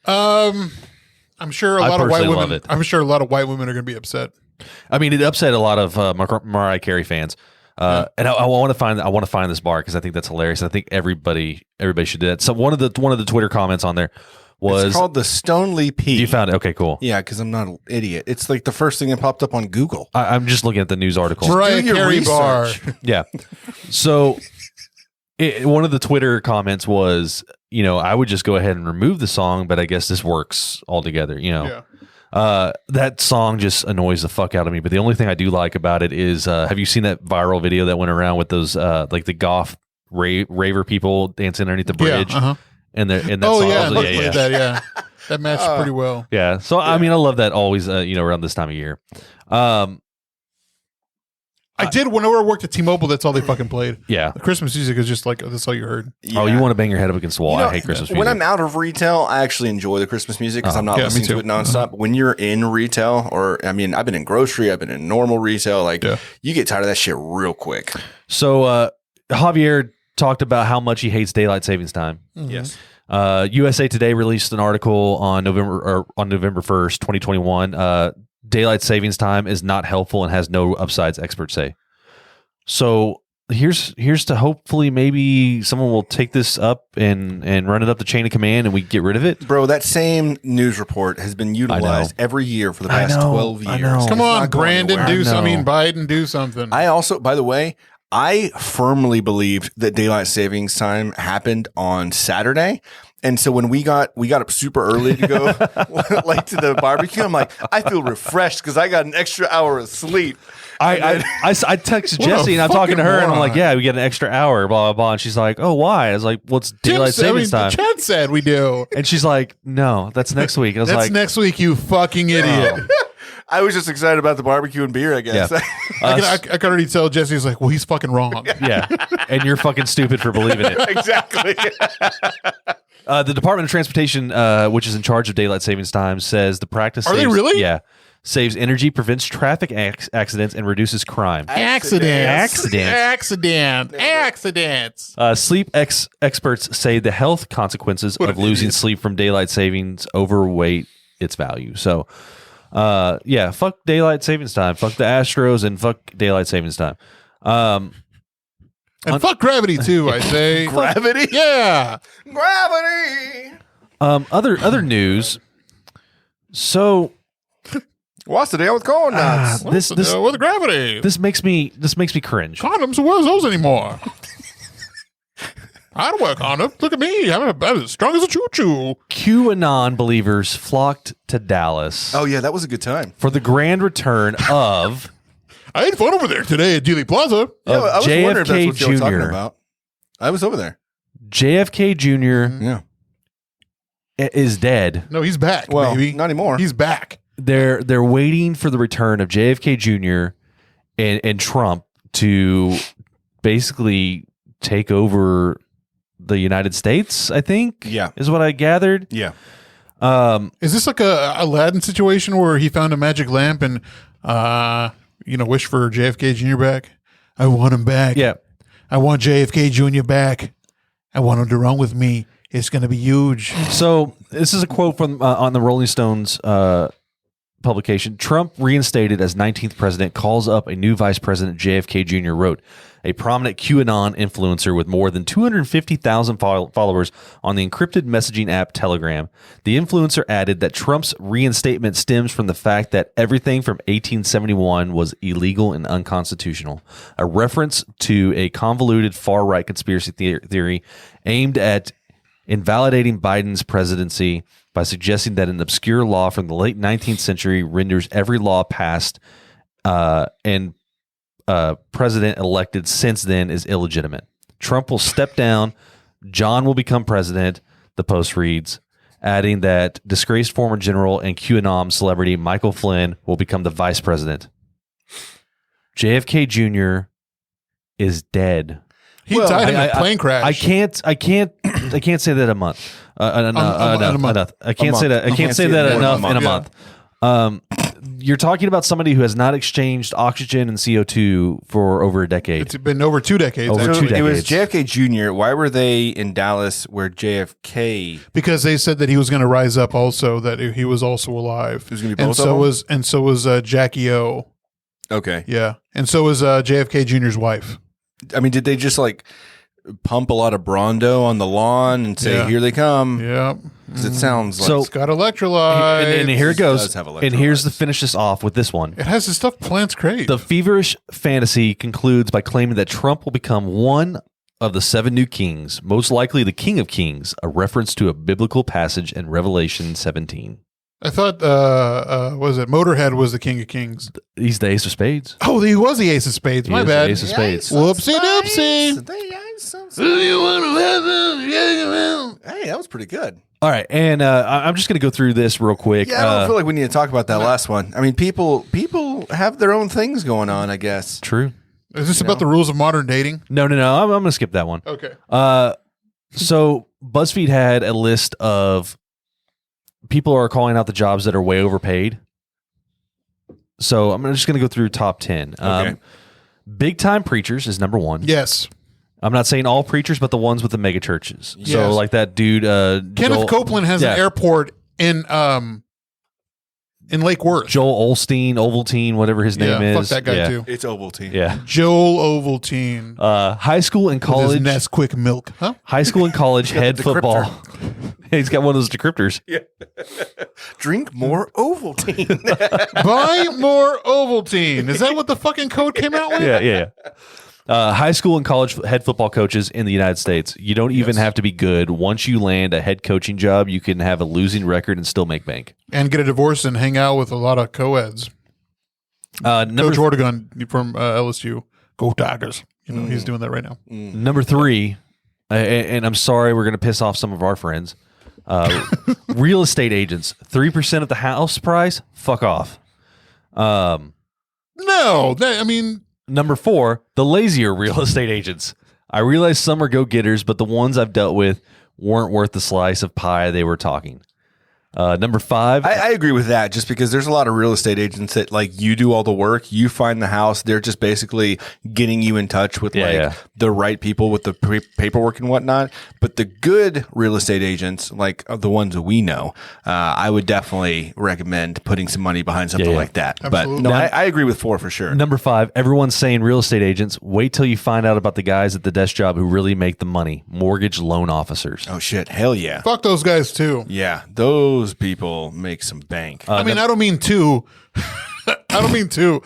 I'm sure a I lot of white personally love women. it. I'm sure a lot of white women are going to be upset. I mean, it upset a lot of Mariah Carey fans. And I want to find this bar because I think that's hilarious. I think everybody should do that. So one of the Twitter comments on there was it's called the Stoneleigh P. You found it? Okay, cool. Yeah, because I'm not an idiot. It's like the first thing that popped up on Google. I'm just looking at the news article. Mariah Carey bar. Yeah. So one of the Twitter comments was, I would just go ahead and remove the song, but I guess this works altogether. Yeah. That song just annoys the fuck out of me. But the only thing I do like about it is, have you seen that viral video that went around with those like the goth raver people dancing underneath the bridge? Yeah, uh-huh. And that Oh song, yeah, that matched pretty well. Yeah. So I mean, I love that always. Around this time of year. I did whenever I worked at T-Mobile. That's all they fucking played. Yeah. The Christmas music is just like that's all you heard. Yeah. Oh, you want to bang your head up against the wall? I hate Christmas music. When I'm out of retail, I actually enjoy the Christmas music because I'm not me listening too. to it nonstop. When you're in retail, I've been in grocery, I've been in normal retail. You get tired of that shit real quick. So Javier talked about how much he hates daylight savings time. Mm-hmm. Yes. USA Today released an article on November 1st, 2021. Daylight savings time is not helpful and has no upsides, experts say. So here's to hopefully maybe someone will take this up and run it up the chain of command and we get rid of it. Bro, that same news report has been utilized every year for the past 12 years. I know. Come on, Brandon, anywhere. Biden, do something. I also, by the way, I firmly believed that daylight savings time happened on Saturday. And so when we got up super early to go like to the barbecue, I'm like, I feel refreshed because I got an extra hour of sleep. I texted Jesse and I'm talking to her and I'm like, yeah, we get an extra hour, blah, blah, blah. And she's like, oh, why? I was like, well, it's daylight savings time. Chad said we do. And she's like, no, that's next week. And I was That's like, next week, you fucking idiot. I was just excited about the barbecue and beer, I guess. Yeah. I can already tell Jesse's like, well, he's fucking wrong. yeah. And you're fucking stupid for believing it. Exactly. The Department of Transportation, which is in charge of daylight savings time, says the practice Are they really? Yeah. Saves energy, prevents traffic accidents, and reduces crime. Accidents. Sleep experts say the health consequences of losing sleep from daylight savings overweight its value. So, fuck daylight savings time. Fuck the Astros and fuck daylight savings time. And fuck gravity too, I say. Gravity? Yeah. Gravity. Other news. So What's the deal with corn nuts? this with gravity. this makes me cringe. Condoms, where's those anymore? I don't wear condoms. Look at me. I'm as strong as a choo-choo. QAnon believers flocked to Dallas Oh, yeah, that was a good time. for the grand return of I had fun over there today at Dealey Plaza. Yeah, I was wondering if that's JFK what you were talking Jr. about. I was over there. JFK Jr. Yeah. is dead. No, he's back, Well, baby. not anymore. He's back. They're waiting for the return of JFK Jr. and Trump to basically take over the United States, I think. Yeah. Is what I gathered. Yeah. Is this like a Aladdin situation where he found a magic lamp and, wish for JFK Jr. back? I want him back. Yeah. I want JFK Jr. back. I want him to run with me. It's going to be huge. So this is a quote from on the Rolling Stones publication. Trump, reinstated as 19th president, calls up a new vice president. JFK Jr. wrote, a prominent QAnon influencer with more than 250,000 followers on the encrypted messaging app Telegram. The influencer added that Trump's reinstatement stems from the fact that everything from 1871 was illegal and unconstitutional, a reference to a convoluted far-right conspiracy theory aimed at invalidating Biden's presidency by suggesting that an obscure law from the late 19th century renders every law passed and president elected since then is illegitimate. Trump will step down. John will become president, the Post reads, adding that disgraced former general and QAnon celebrity Michael Flynn will become the vice president. JFK Jr. is dead. He died in a plane crash. I can't say that a month. Enough. I can't say that. I can't say that enough in a month. You're talking about somebody who has not exchanged oxygen and CO2 for over a decade. It's been over 2 decades. Over actually. 2 decades. It was JFK Jr. Why were they in Dallas where JFK? Because they said that he was going to rise up also, that he was also alive. He was gonna be and both so of them? was Jackie O. Okay. Yeah, and so is JFK Jr.'s wife. I mean, did they just like pump a lot of Brondo on the lawn and say, "Here they come"? Yeah, 'Cause it sounds like So- it's got electrolytes. And here it goes. does have And here's to electrolytes. finish this off with this one. It has the stuff plants crave. The feverish fantasy concludes by claiming that Trump will become one of the 7 new kings, most likely the King of Kings, a reference to a biblical passage in Revelation 17. I thought, was it Motorhead was the King of Kings? He's the Ace of Spades. Oh, he was the Ace of Spades. My He is bad. the Ace of Spades. Whoopsie doopsie. Hey, that was pretty good. All right, and I'm just going to go through this real quick. Yeah, I don't feel like we need to talk about that last one. I mean, people have their own things going on, I guess. True. Is this about the rules of modern dating? No. I'm going to skip that one. Okay. So BuzzFeed had a list of people are calling out the jobs that are way overpaid. So I'm just going to go through top 10. Okay. Big time preachers is number 1. Yes. I'm not saying all preachers, but the ones with the mega churches. So Yes. like that dude, Kenneth Copeland has an airport in Lake Worth. Joel Olstein, Ovaltine, whatever his name is. Fuck that guy yeah. too. It's Ovaltine. Yeah. Joel Ovaltine. High school and With his college. Nesquik milk. Huh? High school and college head football. He's got one of those decryptors. Drink more Ovaltine. Buy more Ovaltine. Is that what the fucking code came out with? Yeah. High school and college head football coaches in the United States. You don't even have to be good. Once you land a head coaching job, you can have a losing record and still make bank. And get a divorce and hang out with a lot of co-eds. Coach Ortegon from LSU. Go Tigers. You know, he's doing that right now. Number 3, and I'm sorry we're going to piss off some of our friends. Real estate agents, 3% of the house price, fuck off. No, I mean, Number 4, the lazier real estate agents. I realize some are go-getters, but the ones I've dealt with weren't worth the slice of pie they were talking. Number 5. I agree with that just because there's a lot of real estate agents that like you do all the work, you find the house, they're just basically getting you in touch with the right people with the paperwork and whatnot. But the good real estate agents, like the ones that we know, I would definitely recommend putting some money behind something like that. Absolutely. But no, I agree with 4 for sure. Number 5, everyone's saying real estate agents. Wait till you find out about the guys at the desk job who really make the money. Mortgage loan officers. Oh shit, hell yeah. fuck those guys too. Yeah, those people make some bank. I mean, I don't mean two. I don't mean two.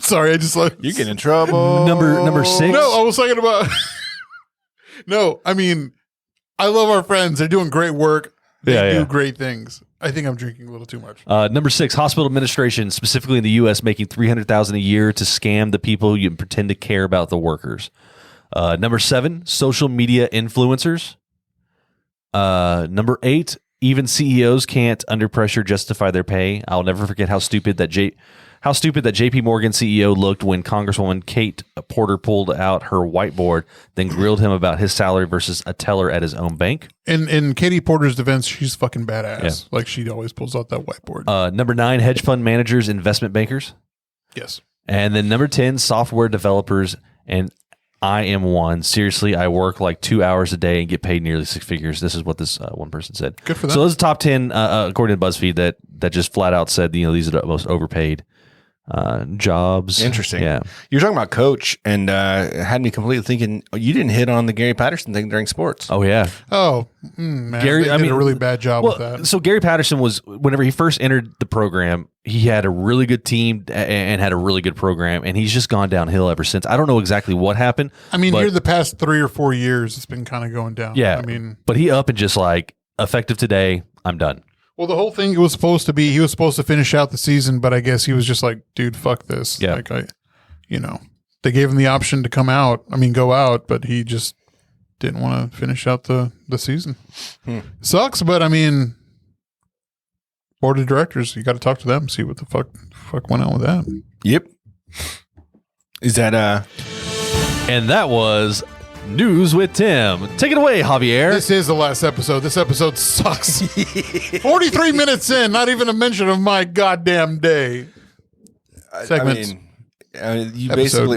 Sorry, I just like You get in trouble. Number 6. No, I was talking about. No, I mean, I love our friends. They're doing great work. They do great things. I think I'm drinking a little too much. Number 6, hospital administration, specifically in the U.S., making $300,000 a year to scam the people you pretend to care about the workers. Number 7, social media influencers. Number 8, even CEOs can't under pressure justify their pay. I'll never forget how stupid that JP Morgan CEO looked when Congresswoman Kate Porter pulled out her whiteboard, then grilled him about his salary versus a teller at his own bank. In Katie Porter's defense, she's fucking badass. Like she always pulls out that whiteboard. Number 9, hedge fund managers, investment bankers. Yes. And then number 10, software developers. And I am one. Seriously, I work like 2 hours a day and get paid nearly 6 figures. This is what this one person said. Good for them. So those are top 10, according to BuzzFeed, that just flat out said, these are the most overpaid jobs. Interesting. Yeah. You're talking about coach and had me completely thinking you didn't hit on the Gary Patterson thing during sports. Oh, yeah. Oh, man. Gary- They I did mean- a really bad job with that. So Gary Patterson was, whenever he first entered the program, he had a really good team and had a really good program, and he's just gone downhill ever since. I don't know exactly what happened. I mean, but- here the past 3 or 4 years, it's been kind of going down. Yeah. I mean, but he up and just like, effective today, I'm done. well, the whole thing was supposed to be, he was supposed to finish out the season, but I guess he was just like, dude, fuck this. Yeah. Like, they gave him the option to go out, but he just didn't want to finish out the season. Sucks, but I mean, board of directors, you got to talk to them, see what the fuck went on with that. Yep. Is that And that was News with Tim. Take it away, Javier. This is the last episode. This episode sucks. 43 minutes in, not even a mention of my goddamn day. Segments. I mean,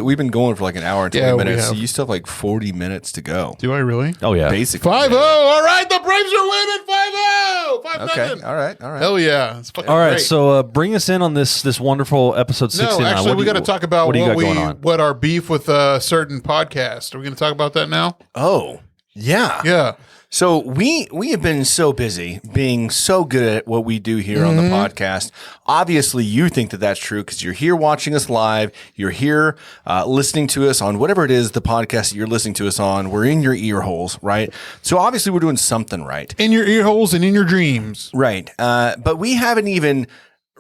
We've been going for like an hour and 20 we minutes. So have. you still have like 40 minutes to go. Do I really? Oh yeah. Basically. 5-0. All right, the Braves are winning 5-0. 5-0. Okay. All right. Hell yeah. It's fucking All right, great. so bring us in on this wonderful episode 69. No, actually, we got to talk about what do you got going on? what our beef with a certain podcast. Are we going to talk about that now? Oh, yeah. Yeah. So we have been so busy being so good at what we do here on the podcast. Obviously, you think that that's true because you're here watching us live. You're here listening to us on whatever it is, the podcast that you're listening to us on. We're in your ear holes, right? So obviously, we're doing something right. In your ear holes and in your dreams. Right. But we haven't even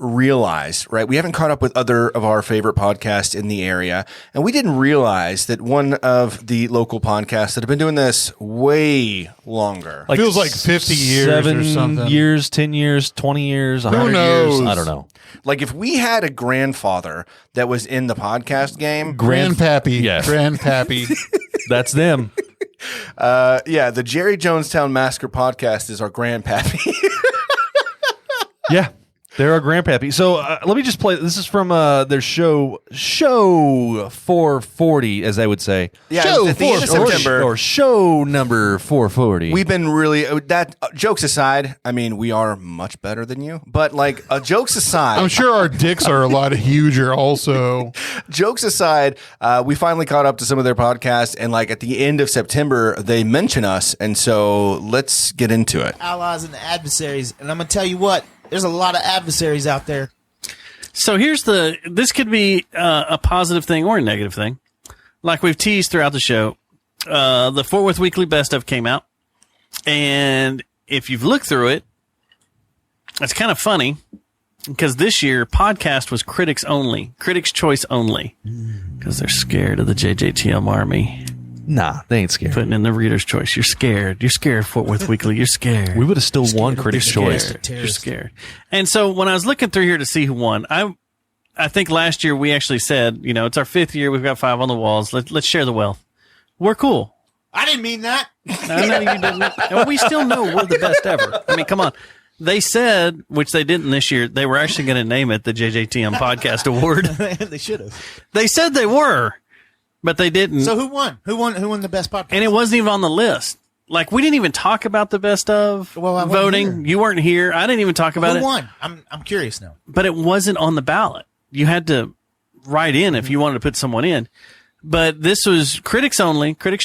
realized, right? We haven't caught up with other of our favorite podcasts in the area. And we didn't realize that one of the local podcasts that have been doing this way longer. Feels like 50 years or 7 something. years, 10 years, 20 years, 100 knows? years. I don't know. Like if we had a grandfather that was in the podcast game, Grandpappy. Yes. Grandpappy. That's them. yeah, the Jerry Jonestown Massacre podcast is our grandpappy. Yeah. They're our grandpappy. So let me just play. This is from their show 440, as they would say. Yeah, Show at the end of September. Or show number 440. We've been really jokes aside. I mean, we are much better than you, but like jokes aside, I'm sure our dicks are a lot huger also. jokes aside, we finally caught up to some of their podcasts, and like at the end of September, they mention us, and so let's get into it. Allies and adversaries, and I'm gonna tell you what. There's a lot of adversaries out there. So this could be a positive thing or a negative thing. Like we've teased throughout the show, the Fort Worth Weekly Best Of came out. And if you've looked through it, it's kind of funny because this year podcast was critics choice only, because they're scared of the JJTM army. Nah, they ain't scared. Putting in the reader's choice. You're scared. You're scared, Fort Worth Weekly. You're scared. We would have still won Critics' Choice. You're scared. And so when I was looking through here to see who won, I think last year we actually said, it's our 5th year. We've got 5 on the walls. Let's share the wealth. We're cool. I didn't mean that. I know you didn't. And we still know we're the best ever. I mean, come on. They said, which they didn't this year, they were actually going to name it the JJTM Podcast Award. They should have. They said they were, but they didn't. So who won? Who won the best podcast? And it wasn't even on the list. Like, we didn't even talk about the best of Well, I wasn't voting. here. You weren't here. I didn't even talk about it. Who won? I'm curious now. But it wasn't on the ballot. You had to write in if you wanted to put someone in. But this was critics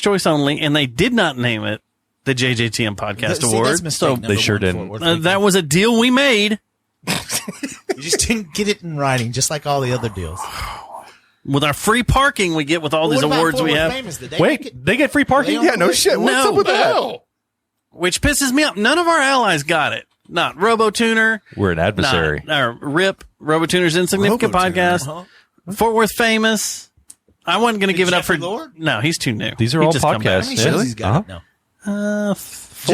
choice only, and they did not name it the JJTM Podcast See, Award. that's mistake So number they sure one, didn't. Fort Worth Weekly. that was a deal we made You just didn't get it in writing, just like all the other deals. with our free parking we get with all these What about awards Fort we Worth have. Famous? Did they make it? Wait, they get free parking? They Yeah, no shit. What's No. up with that? Hell. Which pisses me off. None of our allies got it. Not RoboTuner. We're an adversary. Not, RIP. RoboTuner's Insignificant Podcast. Fort Worth Famous. I wasn't going to give it up for... Jeffrey Lord? No, he's too new. These are He all just come back. How podcasts. many shows he's got now? 4,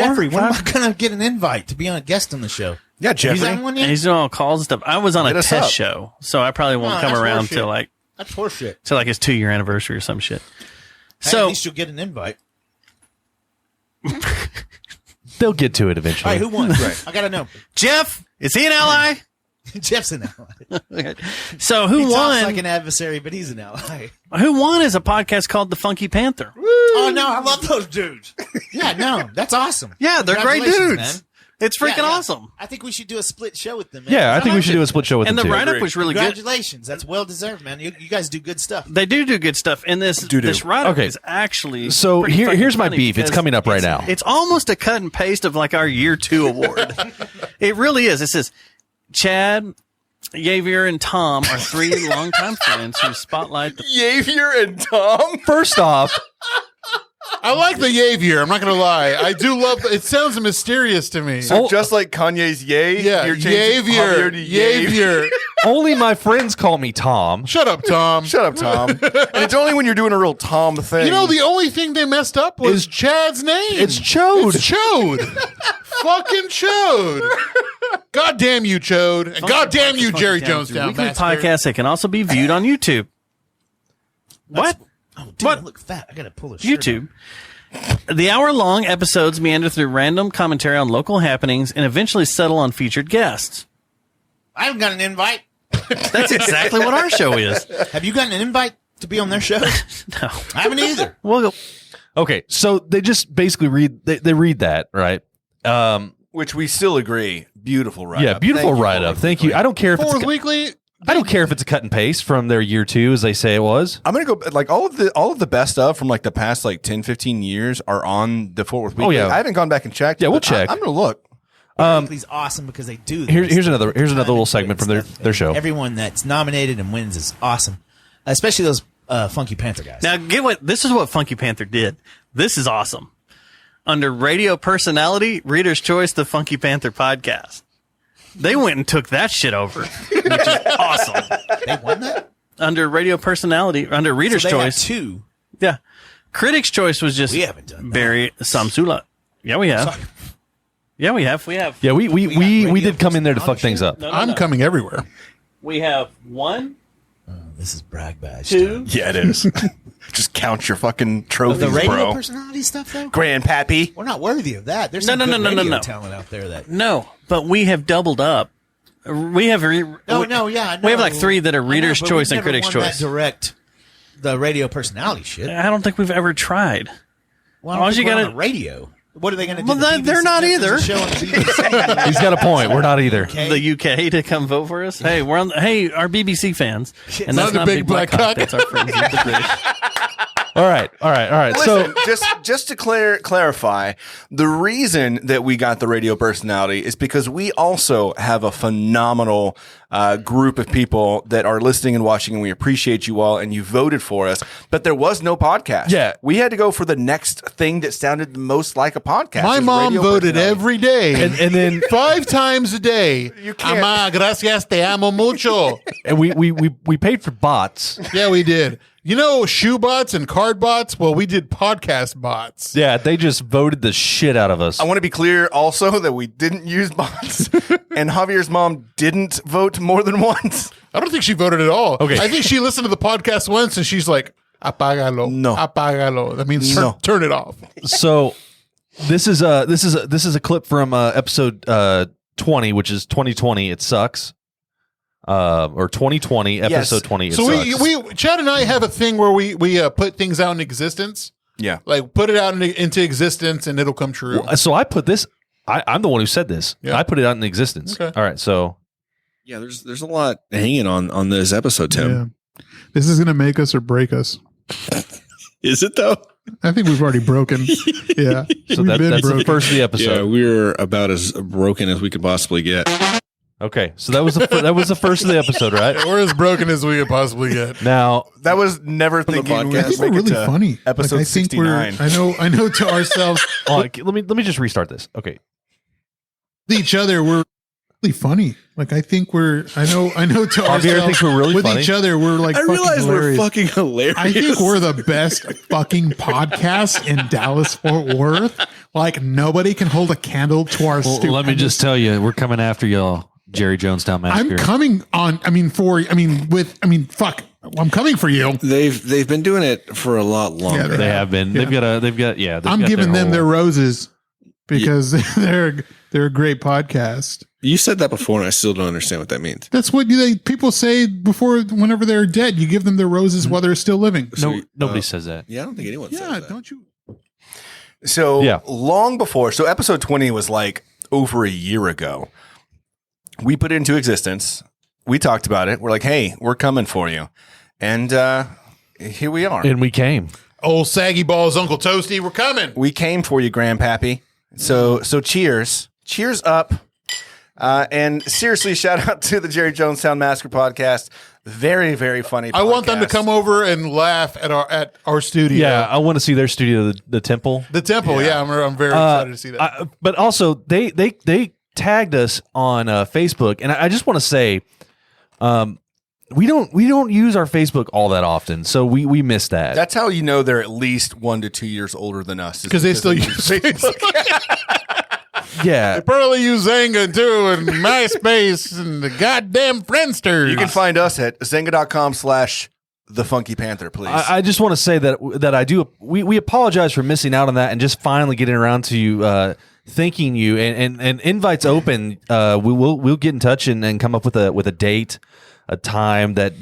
Jeffrey, when am 5? I going to get an invite to be on a guest on the show? Yeah, He's Jeffrey. on one And yet? he's doing all calls and stuff. I was on Hit a us test up. show, so I probably won't No, come that's around horseshit. till like That's horseshit. his 2-year anniversary or some shit. Hey, So at least you'll get an invite. They'll get to it All eventually. right, who won? I got to know. Jeff, is he an ally? Jeff's an ally. So who He talks won? like an adversary, but he's an ally. Who won is a podcast called the Funky Panther. Oh, no, I love those dudes. Yeah, no, that's awesome. Yeah, they're great Congratulations, dudes. man. It's freaking Yeah, yeah. awesome. I think we should do a split show with them, man. Yeah, I think we like should do a split show with And them the too. write-up was really good. Congratulations. That's well deserved, man. You guys do good stuff. They do good stuff. And this write-up Okay. is actually So pretty fucking here's my funny beef. It's because coming up right now. It's almost a cut and paste of like our year 2 award. It really is. It says, Chad, Javier, and Tom are 3 longtime friends who spotlight the Javier and Tom. First off, I like the Javier. I'm not going to lie. I do love it. Sounds mysterious to me. So just like Kanye's Ye, Yeah, you're changing Javier Javier. to Ye. Javier. only my friends call me Tom. Shut up, Tom. Shut up, Tom. And it's only when you're doing a real Tom thing. You know, the only thing they messed up was Chad's name. It's Chode. It's Chode. Fucking Chode. God damn you, Chode. And God damn you, Jerry Jonestown. weekly bastard. podcast that can also be viewed on YouTube. What? Oh, dude, What? I look fat. I got to pull a shirt YouTube. The hour-long episodes meander through random commentary on local happenings and eventually settle on featured guests. I haven't got an invite. That's exactly what our show is. Have you gotten an invite to be on their show? No. I haven't either. We'll go. Okay, so they just basically read they read that, right? Which we still agree. Beautiful write-up. Yeah, beautiful write-up. Thank you. I don't care if Forward it's Weekly. I don't care if it's a cut and paste from their year 2, as they say it was. I'm gonna go like all of the best stuff from like the past like 10, 15 years are on the Fort Worth Weekly. yeah. I haven't gone back and checked. Yeah, we'll but check. I'm gonna look. Weekly's awesome because they do. Here's another little segment from their show. Everyone that's nominated and wins is awesome, especially those Funky Panther guys. Now, this is what Funky Panther did. This is awesome. Under radio personality, Reader's Choice, the Funky Panther podcast. They went and took that shit over, which is awesome. They won that? Under radio personality, under Reader's So they Choice. have 2. Yeah. Critics' Choice was just We haven't done that. Barry Samsula. Yeah, we have. Sorry. Yeah, we have. We have. Yeah, we radio did come in there to fuck personality things shit? up. No, I'm coming everywhere. We have 1, This is brag badge. 2. Yeah, it is. Just count your fucking trophies, The radio bro. personality stuff, though? Grandpappy. We're not worthy of that. There's No, some no, good no, no, radio no. talent out there that. No, but we have doubled up. We have No, yeah, I know. We have like 3 that are I know, Reader's but Choice we've and never Critics' won Choice. That direct, the radio personality shit. I don't think we've ever tried. Well, I don't all think you we're gotta- on the radio. What are they going to do? Well, The BBC they're not there's a either. show on the BBC. He's got a point. We're not either. Okay. The UK to come vote for us. Hey, we're on. Hey, our BBC fans, and Not that's the not big Big Black black Cock. cock. That's our friends, the British. All right. Listen, just to clarify, the reason that we got the radio personality is because we also have a phenomenal group of people that are listening and watching, and we appreciate you all, and you voted for us. But there was no podcast. Yeah. We had to go for the next thing that sounded the most like a podcast. My It was mom radio voted personality. every day, And then 5 times a day. You can't- Ama, gracias, te amo mucho. and we paid for bots. Yeah, we did. You know, shoe bots and card bots? Well, we did podcast bots. Yeah, they just voted the shit out of us. I want to be clear also that we didn't use bots, and Javier's mom didn't vote more than once. I don't think she voted at all. Okay. I think she listened to the podcast once and she's like, apágalo. No. Apágalo. That means No. turn it off. So this is a clip from episode 20, which is 2020. It sucks. Or 2020 episode Yes. 20. It So sucks. we Chad and I have a thing where we put things out in existence. Yeah. Like put it out into existence and it'll come true. So I put this. I'm the one who said this. Yeah. I put it out in existence. Okay. All right. So Yeah, there's a lot hanging on this episode, Tim. Yeah. This is going to make us or break us. Is it though? I think we've already broken. Yeah. so We've been that's the broken. first of the Yeah, episode. we're about as broken as we could possibly get. Okay. So that was the first of the episode, right? We're as broken as we could possibly get. Now That was never thinking we podcast. would I think we're make it really to funny. Episode Like, I think 69. I know to ourselves, let me just restart this. Okay. to each other, we're really funny. Like I think I know to Javier ourselves, thinks we're really with funny. each other, we're like I fucking realize hilarious. we're fucking hilarious. I think we're the best fucking podcast in Dallas Fort Worth. Like nobody can hold a candle to our Well, let me just tell you, we're coming after y'all, Jerry Jonestown Massacre. I'm coming on. Fuck. I'm coming for you. They've been doing it for a lot longer. They have been. Yeah. They've got. I'm giving them their whole- roses because they're a great podcast. You said that before, and I still don't understand what that means. That's what people say before, whenever they're dead. You give them their roses while they're still living. So, No, nobody says that. Yeah, I don't think anyone says Yeah, that. don't you? So Yeah. long before, so episode 20 was like over a year ago. We put it into existence. We talked about it. We're like, hey, we're coming for you. And here we are. And we came. Old saggy balls, Uncle Toasty, we're coming. We came for you, Grandpappy. So cheers. Cheers up. And seriously, shout out to the Jerry Jonestown Massacre podcast. Very, very funny podcast. I want them to come over and laugh at our studio. Yeah, I want to see their studio, the Temple. The temple. Yeah, I'm very excited to see that. But also, they tagged us on Facebook, and I just want to say, we don't use our Facebook all that often, so we miss that. That's how you know they're at least 1 to 2 years older than us. is Because they still use Facebook. yeah. They probably use Zanga too, and MySpace, and the goddamn Friendsters. You can find us at Zynga.com/The Funky Panther, please. I just want to say that I do. We apologize for missing out on that, and just finally getting around to thanking you. And invites open. We'll get in touch and come up with a date. a time that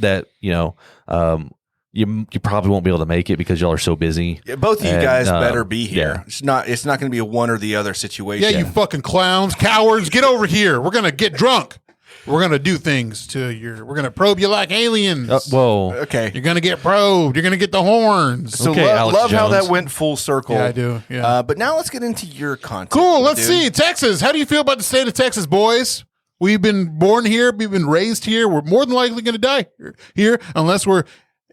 you probably won't be able to make it because y'all are so busy. Yeah, both of you guys better be here. Yeah. It's not going to be a one or the other situation. Yeah, you fucking clowns, cowards, get over here. We're gonna get drunk. We're gonna do things to your. We're gonna probe you like aliens. Whoa. Okay. You're gonna get probed. You're gonna get the horns. So Okay, Alex love how Jones. that went full circle. Yeah, I do. Yeah. But now let's get into your content. Cool. Let's dude. see. Texas. How do you feel about the state of Texas, boys? We've been born here. We've been raised here. We're more than likely going to die here unless we're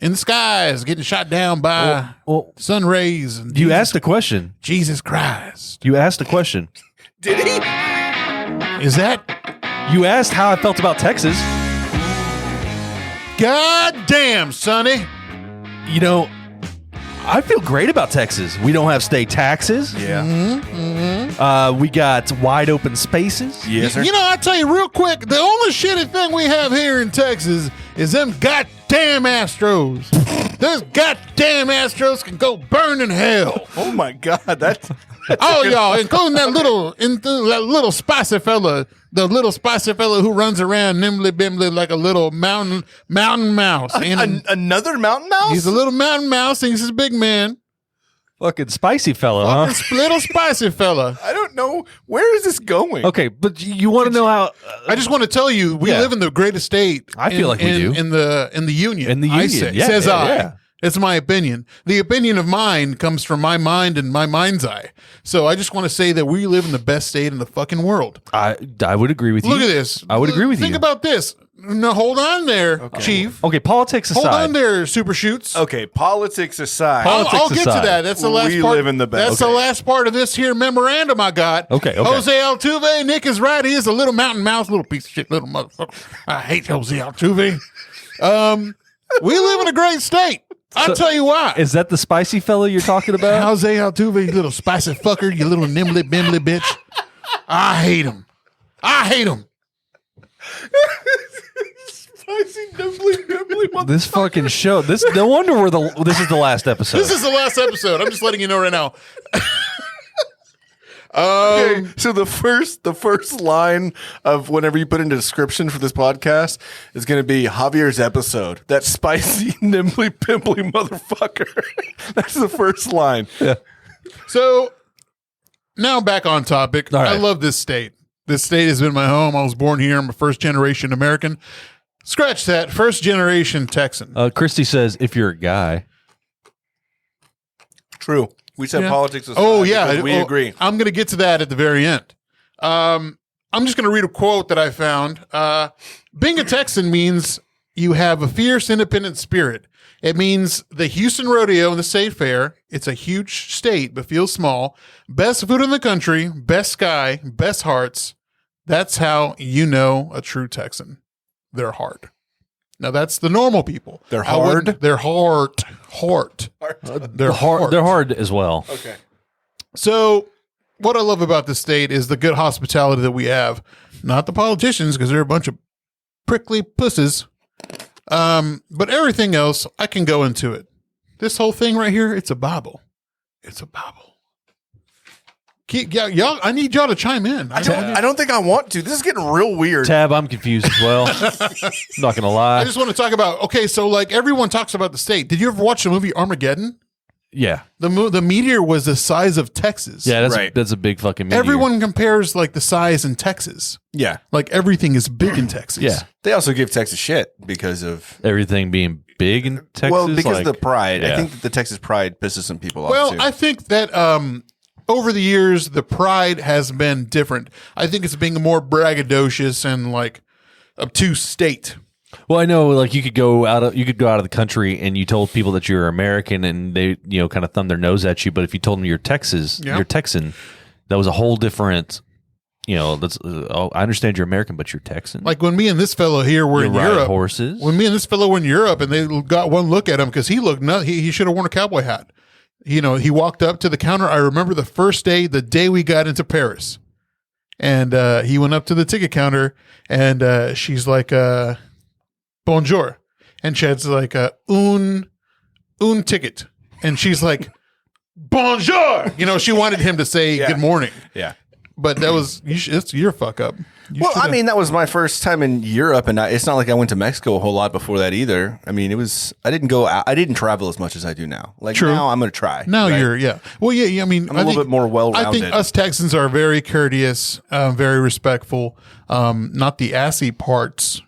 in the skies getting shot down by Well, sun rays. And you Jesus, asked a question. Jesus Christ. You asked a question. Did he? Is that? You asked how I felt about Texas. God damn, Sonny. You know, I feel great about Texas. We don't have state taxes. Yeah. We got wide open spaces. Yes, sir. You know, I'll tell you real quick, the only shitty thing we have here in Texas is them goddamn Astros. Those goddamn Astros can go burn in hell. Oh my God, that's Oh, y'all, including that little spicy fella, the little spicy fella who runs around nimbly bimbly like a little mountain mouse. another mountain mouse. He's a little mountain mouse, and he's a big man. Fucking spicy fellow, huh? Fucking little spicy fella. I don't know where is this going. Okay, but you want to know how? I just want to tell you, we Yeah. live in the greatest state. I feel like we do. in the union. In the I union, say, yeah, says yeah, I. yeah. It's my opinion. The opinion of mine comes from my mind and my mind's eye. So I just want to say that we live in the best state in the fucking world. I would agree with you. Look at this. I would agree with you. Think about this. No, hold on there, Chief. Okay, politics aside. Hold on there, Super Shoots. Okay, politics aside. I'll get to aside. that. That's the last We part. live in the best. That's the last part of this here memorandum I got. Okay. Jose Altuve, Nick is right. He is a little mountain mouse, little piece of shit, little motherfucker. I hate Jose Altuve. We live in a great state. I'll tell you why. Is that the spicy fellow you're talking about? Jose Altuve, you little spicy fucker, you little nimbly bimbly bitch. I hate him. I hate him. Spicy nimbly nimbly This fucking show. This no wonder this is the last episode. This is the last episode. I'm just letting you know right now. Okay, so the first line of whenever you put in the description for this podcast is going to be Javier's episode. That spicy, nimbly, pimply motherfucker. That's the first line. Yeah. So now back on topic. All right. I love this state. This state has been my home. I was born here. I'm a first generation American. Scratch that. First generation Texan. Christy says, if you're a guy. True. We said Yeah. politics aside. Oh, yeah. because we agree. I'm going to get to that at the very end. I'm just going to read a quote that I found. Being a Texan means you have a fierce, independent spirit. It means the Houston Rodeo and the State Fair. It's a huge state, but feels small. Best food in the country, best sky, best hearts. That's how you know a true Texan. They're hard. Now, that's the normal people. They're I wouldn't- hard? They're hard. They're hard. They're hard as well. Okay. So, what I love about this state is the good hospitality that we have. Not the politicians, because they're a bunch of prickly pusses. But everything else, I can go into it. This whole thing right here, it's a Bible. It's a Bible. Y'all, I need y'all to chime in. I don't think I want to. This is getting real weird. Tab, I'm confused as well. I'm not gonna lie. I just want to talk about, okay, so like everyone talks about the state. Did you ever watch the movie Armageddon? Yeah, The meteor was the size of Texas. yeah. Right. That's a big fucking. Meteor. Everyone compares like the size in Texas. Yeah. Like everything is big in Texas. Yeah, They also give Texas shit because of everything being big in Texas. well, because like, of the pride. I yeah. think that the Texas pride pisses some people off Well, too. I think that over the years, the pride has been different. I think it's being a more braggadocious and like obtuse state. Well, I know, like you could go out of the country and you told people that you're American and they, kind of thumb their nose at you. But if you told them you're Yeah. you're Texan, that was a whole different. That's. I understand you're American, but you're Texan. Like when me and this fellow here were you in ride Europe. horses. When me and this fellow were in Europe, and they got one look at him because he looked nuts. He should have worn a cowboy hat. He walked up to the counter. I remember the first day, the day we got into Paris, and he went up to the ticket counter, and she's like, "Bonjour," and Chad's like, "Un ticket," and she's like, "Bonjour." She wanted him to say Yeah. good morning. yeah. but that was it's your fuck up. Well, I mean, that was my first time in Europe, and it's not like I went to Mexico a whole lot before that either. I mean, I didn't travel as much as I do now. Like True. now, I'm going to try. Now right? Well, yeah. I mean, I'm a little bit more well-rounded. I think us Texans are very courteous, very respectful. Not the assy parts,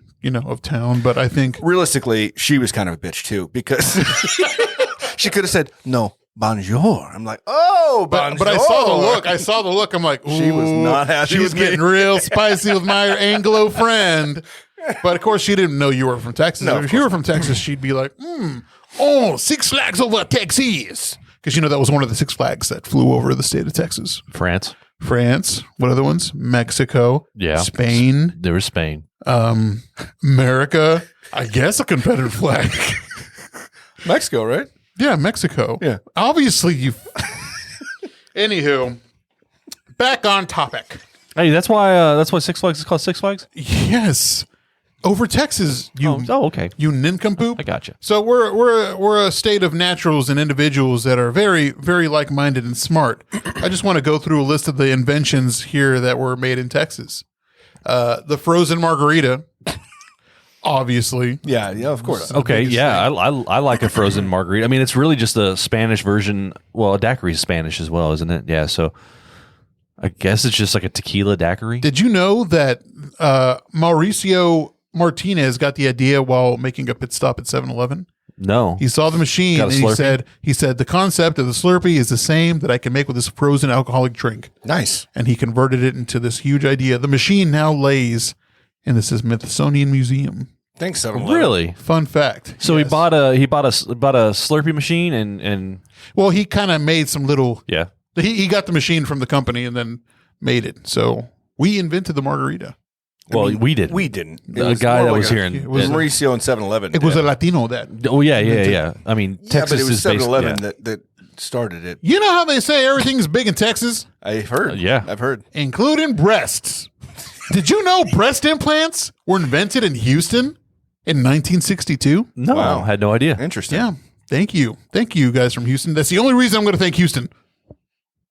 of town, but I think realistically, she was kind of a bitch too because she could have said no. Bonjour. I'm like, oh, bonjour. But I saw the look. I'm like, ooh, she was not happy. She was getting real spicy with my Anglo friend. But of course, she didn't know you were from Texas. No, if you were from Texas, she'd be like, Six Flags over Texas. Because that was one of the Six Flags that flew over the state of Texas. France. What other ones? Mexico. Yeah. Spain. There was Spain. America. I guess a Confederate flag. Mexico, right? Yeah, Mexico. Yeah. Obviously, you. Anywho, back on topic. Hey, that's why Six Flags is called Six Flags? Yes. Over Texas, okay. You nincompoop. I got you. So we're a state of naturals and individuals that are very, very like-minded and smart. I just want to go through a list of the inventions here that were made in Texas. The frozen margarita. Obviously. Yeah, of course. Okay, yeah, I like a frozen margarita. I mean, it's really just a Spanish version. Well, a daiquiri is Spanish as well, isn't it? Yeah, so I guess it's just like a tequila daiquiri. Did you know that Mauricio Martinez got the idea while making a pit stop at 7-Eleven? No. He saw the machine and he said the concept of the Slurpee is the same that I can make with this frozen alcoholic drink. Nice. And he converted it into this huge idea. The machine now lays in the Smithsonian Museum. Thanks, 7-Eleven. Really? Fun fact. So Yes. he bought a Slurpee machine and Well, he kind of made some little. yeah. He got the machine from the company and then made it. So we invented the margarita. Well, we did. We didn't. It The was guy more that like was here in it was Mauricio and 7-Eleven. It was a Latino that. Oh yeah. I mean, Yeah, Texas but it was is basically 7-Eleven yeah. that started it. You know how they say everything's big in Texas, I've heard. Yeah. I've heard. including breasts. Did you know breast implants were invented in Houston in 1962? No, Wow. had no idea. Interesting. Yeah. Thank you guys from Houston. That's the only reason I'm going to thank Houston.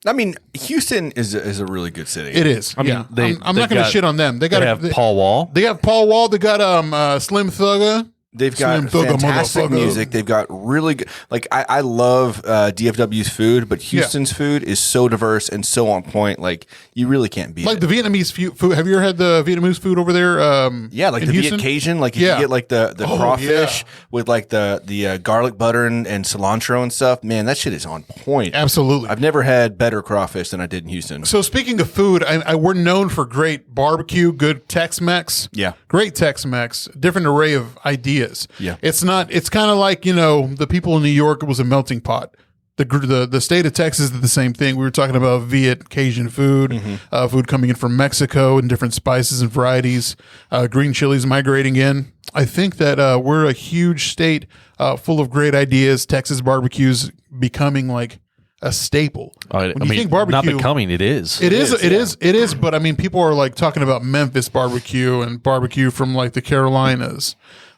I mean, Houston is a really good city. It is. I mean, yeah. they- I'm they've not going to got- shit on them. They got They have Paul Wall. They got Paul Wall. They got Slim Thugger. They've got Slim Thugger, fantastic motherfucker. music. They've got really good. Like I love DFW's food, but Houston's food is so diverse and so on point. Like you really can't beat Like it. the Vietnamese food. Have you ever had the Vietnamese food over there? Yeah, like in the Houston? Viet Cajun. Like if Yeah. you get like the Oh, crawfish yeah. with like the garlic butter and cilantro and stuff. Man, that shit is on point. Absolutely. I've never had better crawfish than I did in Houston. So speaking of food, we're known for great barbecue, good Tex-Mex. Yeah. Great Tex-Mex, different array of ideas. Yeah. It's kind of like, the people in New York was a melting pot. The state of Texas did the same thing. We were talking about Viet Cajun food, food coming in from Mexico and different spices and varieties, green chilies migrating in. I think that we're a huge state full of great ideas. Texas barbecues becoming like a staple. I When you mean, think barbecue, not becoming. It is. It is. But I mean, people are like talking about Memphis barbecue and barbecue from like the Carolinas.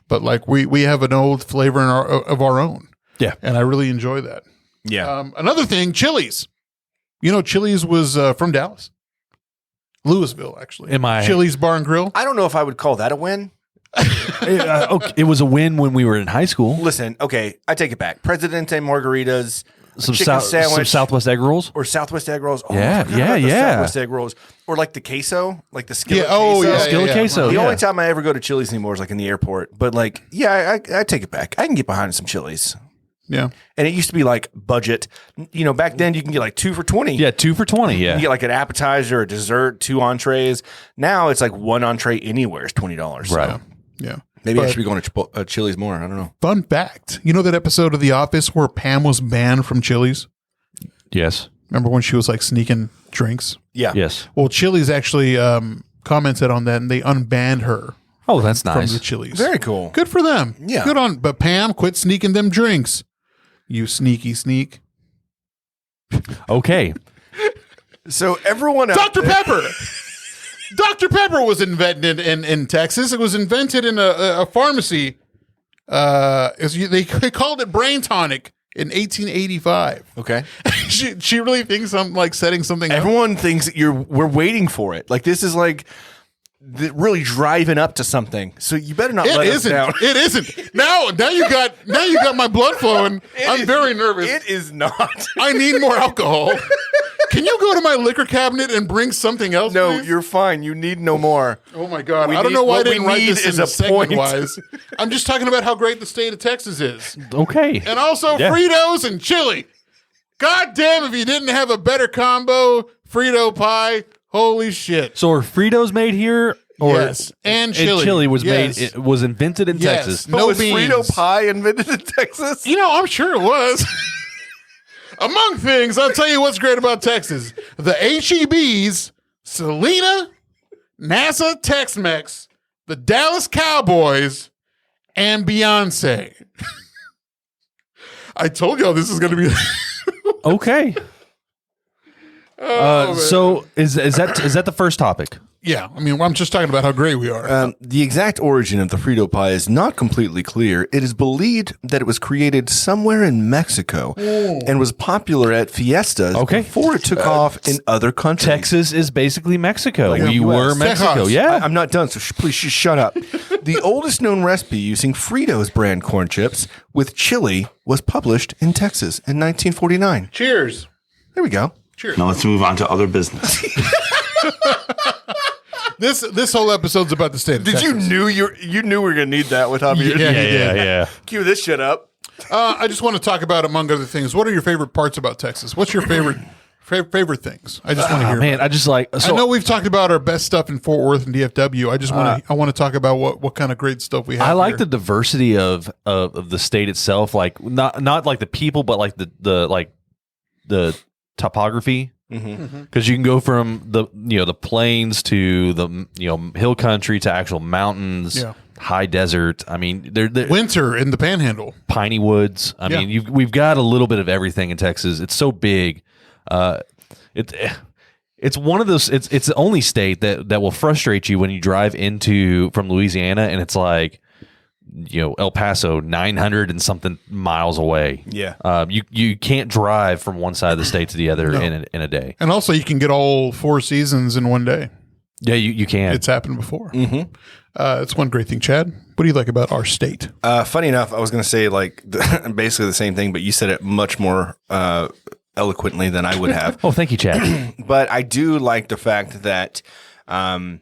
But like we have an old flavor of our own. Yeah. And I really enjoy that. Yeah. Another thing, Chili's. Chili's was from Dallas, Louisville, actually. Chili's Bar and Grill. I don't know if I would call that a win. Okay, it was a win when we were in high school. Listen, okay, I take it back. Presidente margaritas, Some chicken sandwich, some Southwest egg rolls. or Southwest egg rolls. Oh, Yeah, I forgot about the yeah. Southwest egg rolls, or like the queso, like the skillet. Yeah, oh, queso. yeah, Skillet queso. The yeah. only time I ever go to Chili's anymore is like in the airport. But like, yeah, I take it back. I can get behind some Chili's. Yeah. And it used to be like budget. Back then you can get like 2 for $20. Yeah, 2 for $20. You Yeah. can get like an appetizer, a dessert, 2 entrees. Now it's like 1 entree anywhere is $20. So Right. Yeah. maybe I But should be going to Chili's more. I don't know. fun fact. You know that episode of The Office where Pam was banned from Chili's? Yes. Remember when she was like sneaking drinks? Yeah. Yes. Well, Chili's actually commented on that and they unbanned her Oh, that's from nice. the Chili's. Very cool. Good for them. Yeah. Good on. But Pam, quit sneaking them drinks. You sneaky sneak. Okay. So everyone Dr. Pepper. Dr. Pepper was invented in Texas. It was invented in a pharmacy. They called it brain tonic in 1885. Okay. she really thinks I'm like setting something up. Everyone thinks that we're waiting for it. Like this is like really driving up to something. So you better not let us down. It isn't. Now you got my blood flowing. I'm very nervous. It is not. I need more alcohol. Can you go to my liquor cabinet and bring something else? No, please? you're fine. You need no more. Oh my God. I don't know why I didn't write this in a segment point. wise. I'm just talking about how great the state of Texas is. Okay. And also Fritos and chili. God damn, if you didn't have a better combo, Frito pie, holy shit. So are Fritos made here? Or Yes. And chili. chili was Yes. made. It was invented in Yes. Texas. No was beans. Frito pie invented in Texas? You know, I'm sure it was. Among things, I'll tell you what's great about Texas. The HEBs, Selena, NASA Tex-Mex, the Dallas Cowboys, and Beyonce. I told y'all this is going to be... Okay. So is that the first topic? Yeah, I mean, I'm just talking about how great we are. The exact origin of the Frito pie is not completely clear. It is believed that it was created somewhere in Mexico and was popular at fiestas before it took off in other countries. Texas is basically Mexico. Like we the US. were Mexico. Texas. Yeah. I'm not done, so please just shut up. The oldest known recipe using Fritos brand corn chips with chili was published in Texas in 1949. Cheers. There we go. Now let's move on to other business. This whole episode's about the state of Texas. You knew we were gonna need that with Javier? Yeah. Cue this shit up. I just want to talk about, among other things, what are your favorite parts about Texas? What's your favorite things? I just want to hear. Man, I just like. So, I know we've talked about our best stuff in Fort Worth and DFW. I just want to talk about what kind of great stuff we have. I like here. the diversity of the state itself. Like not like the people, but like the topography. Because you can go from the plains to the hill country to actual mountains, high desert. I mean, they're winter in the Panhandle, piney woods. I mean, we've got a little bit of everything in Texas. It's so big. It's one of those. It's the only state that will frustrate you when you drive from Louisiana and it's like, El Paso, 900 and something miles away. Yeah. You can't drive from one side of the state to the other in a day. and also you can get all 4 seasons in one day. Yeah, you can. It's happened before. It's one great thing. Chad, what do you like about our state? Funny enough, I was going to say basically the same thing, but you said it much more eloquently than I would have. Oh, thank you, Chad. But I do like the fact that, I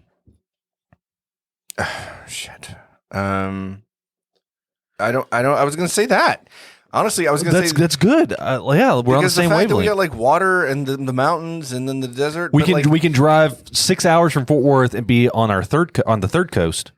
was going to say that. Honestly, I was going to say that's good. Yeah, we're on the same fact that we wavelength. got like water and the mountains and then the desert. We but, can we can drive 6 hours from Fort Worth and be on the third coast.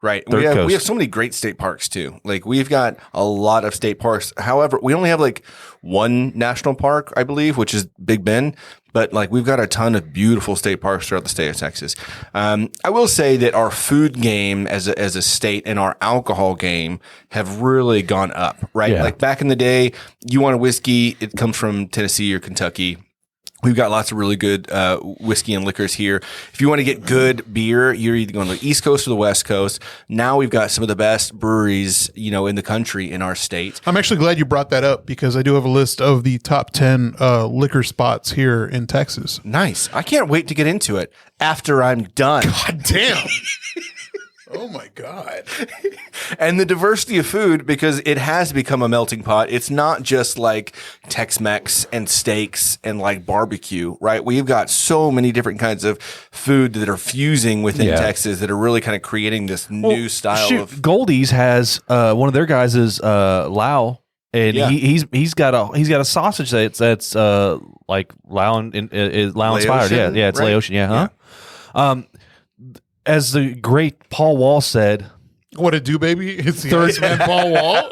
Right. Third We coast. have so many great state parks too. Like we've got a lot of state parks. However, we only have like one national park, I believe, which is Big Bend. But like we've got a ton of beautiful state parks throughout the state of Texas. I will say that our food game as a state and our alcohol game have really gone up, right? Yeah. Like back in the day, you want a whiskey, it comes from Tennessee or Kentucky. We've got lots of really good whiskey and liquors here. If you want to get good beer, you're either going to the East Coast or the West Coast. Now we've got some of the best breweries, in the country in our state. I'm actually glad you brought that up because I do have a list of the top 10 liquor spots here in Texas. Nice. I can't wait to get into it after I'm done. God damn. Oh my God. And the diversity of food, because it has become a melting pot. It's not just like Tex-Mex and steaks and like barbecue, right? We've got so many different kinds of food that are fusing within Texas that are really kind of creating this new style of. Goldie's has one of their guys is Lao, and he's got a sausage that's like Lao Lao inspired. Yeah, it's right? Laotian. Yeah, huh? As the great Paul Wall said, What it do, baby? It's the Iceman Paul Wall.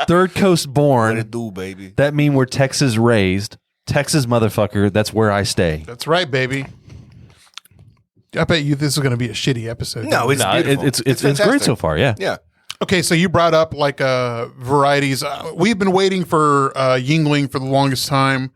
third coast born. What it do, baby? That mean we're Texas raised. Texas motherfucker, that's where I stay. That's right, baby. I bet you this is going to be a shitty episode. No, it's beautiful. It's great fantastic. so far, yeah. Yeah. Okay, so you brought up like varieties. We've been waiting for Yingling for the longest time.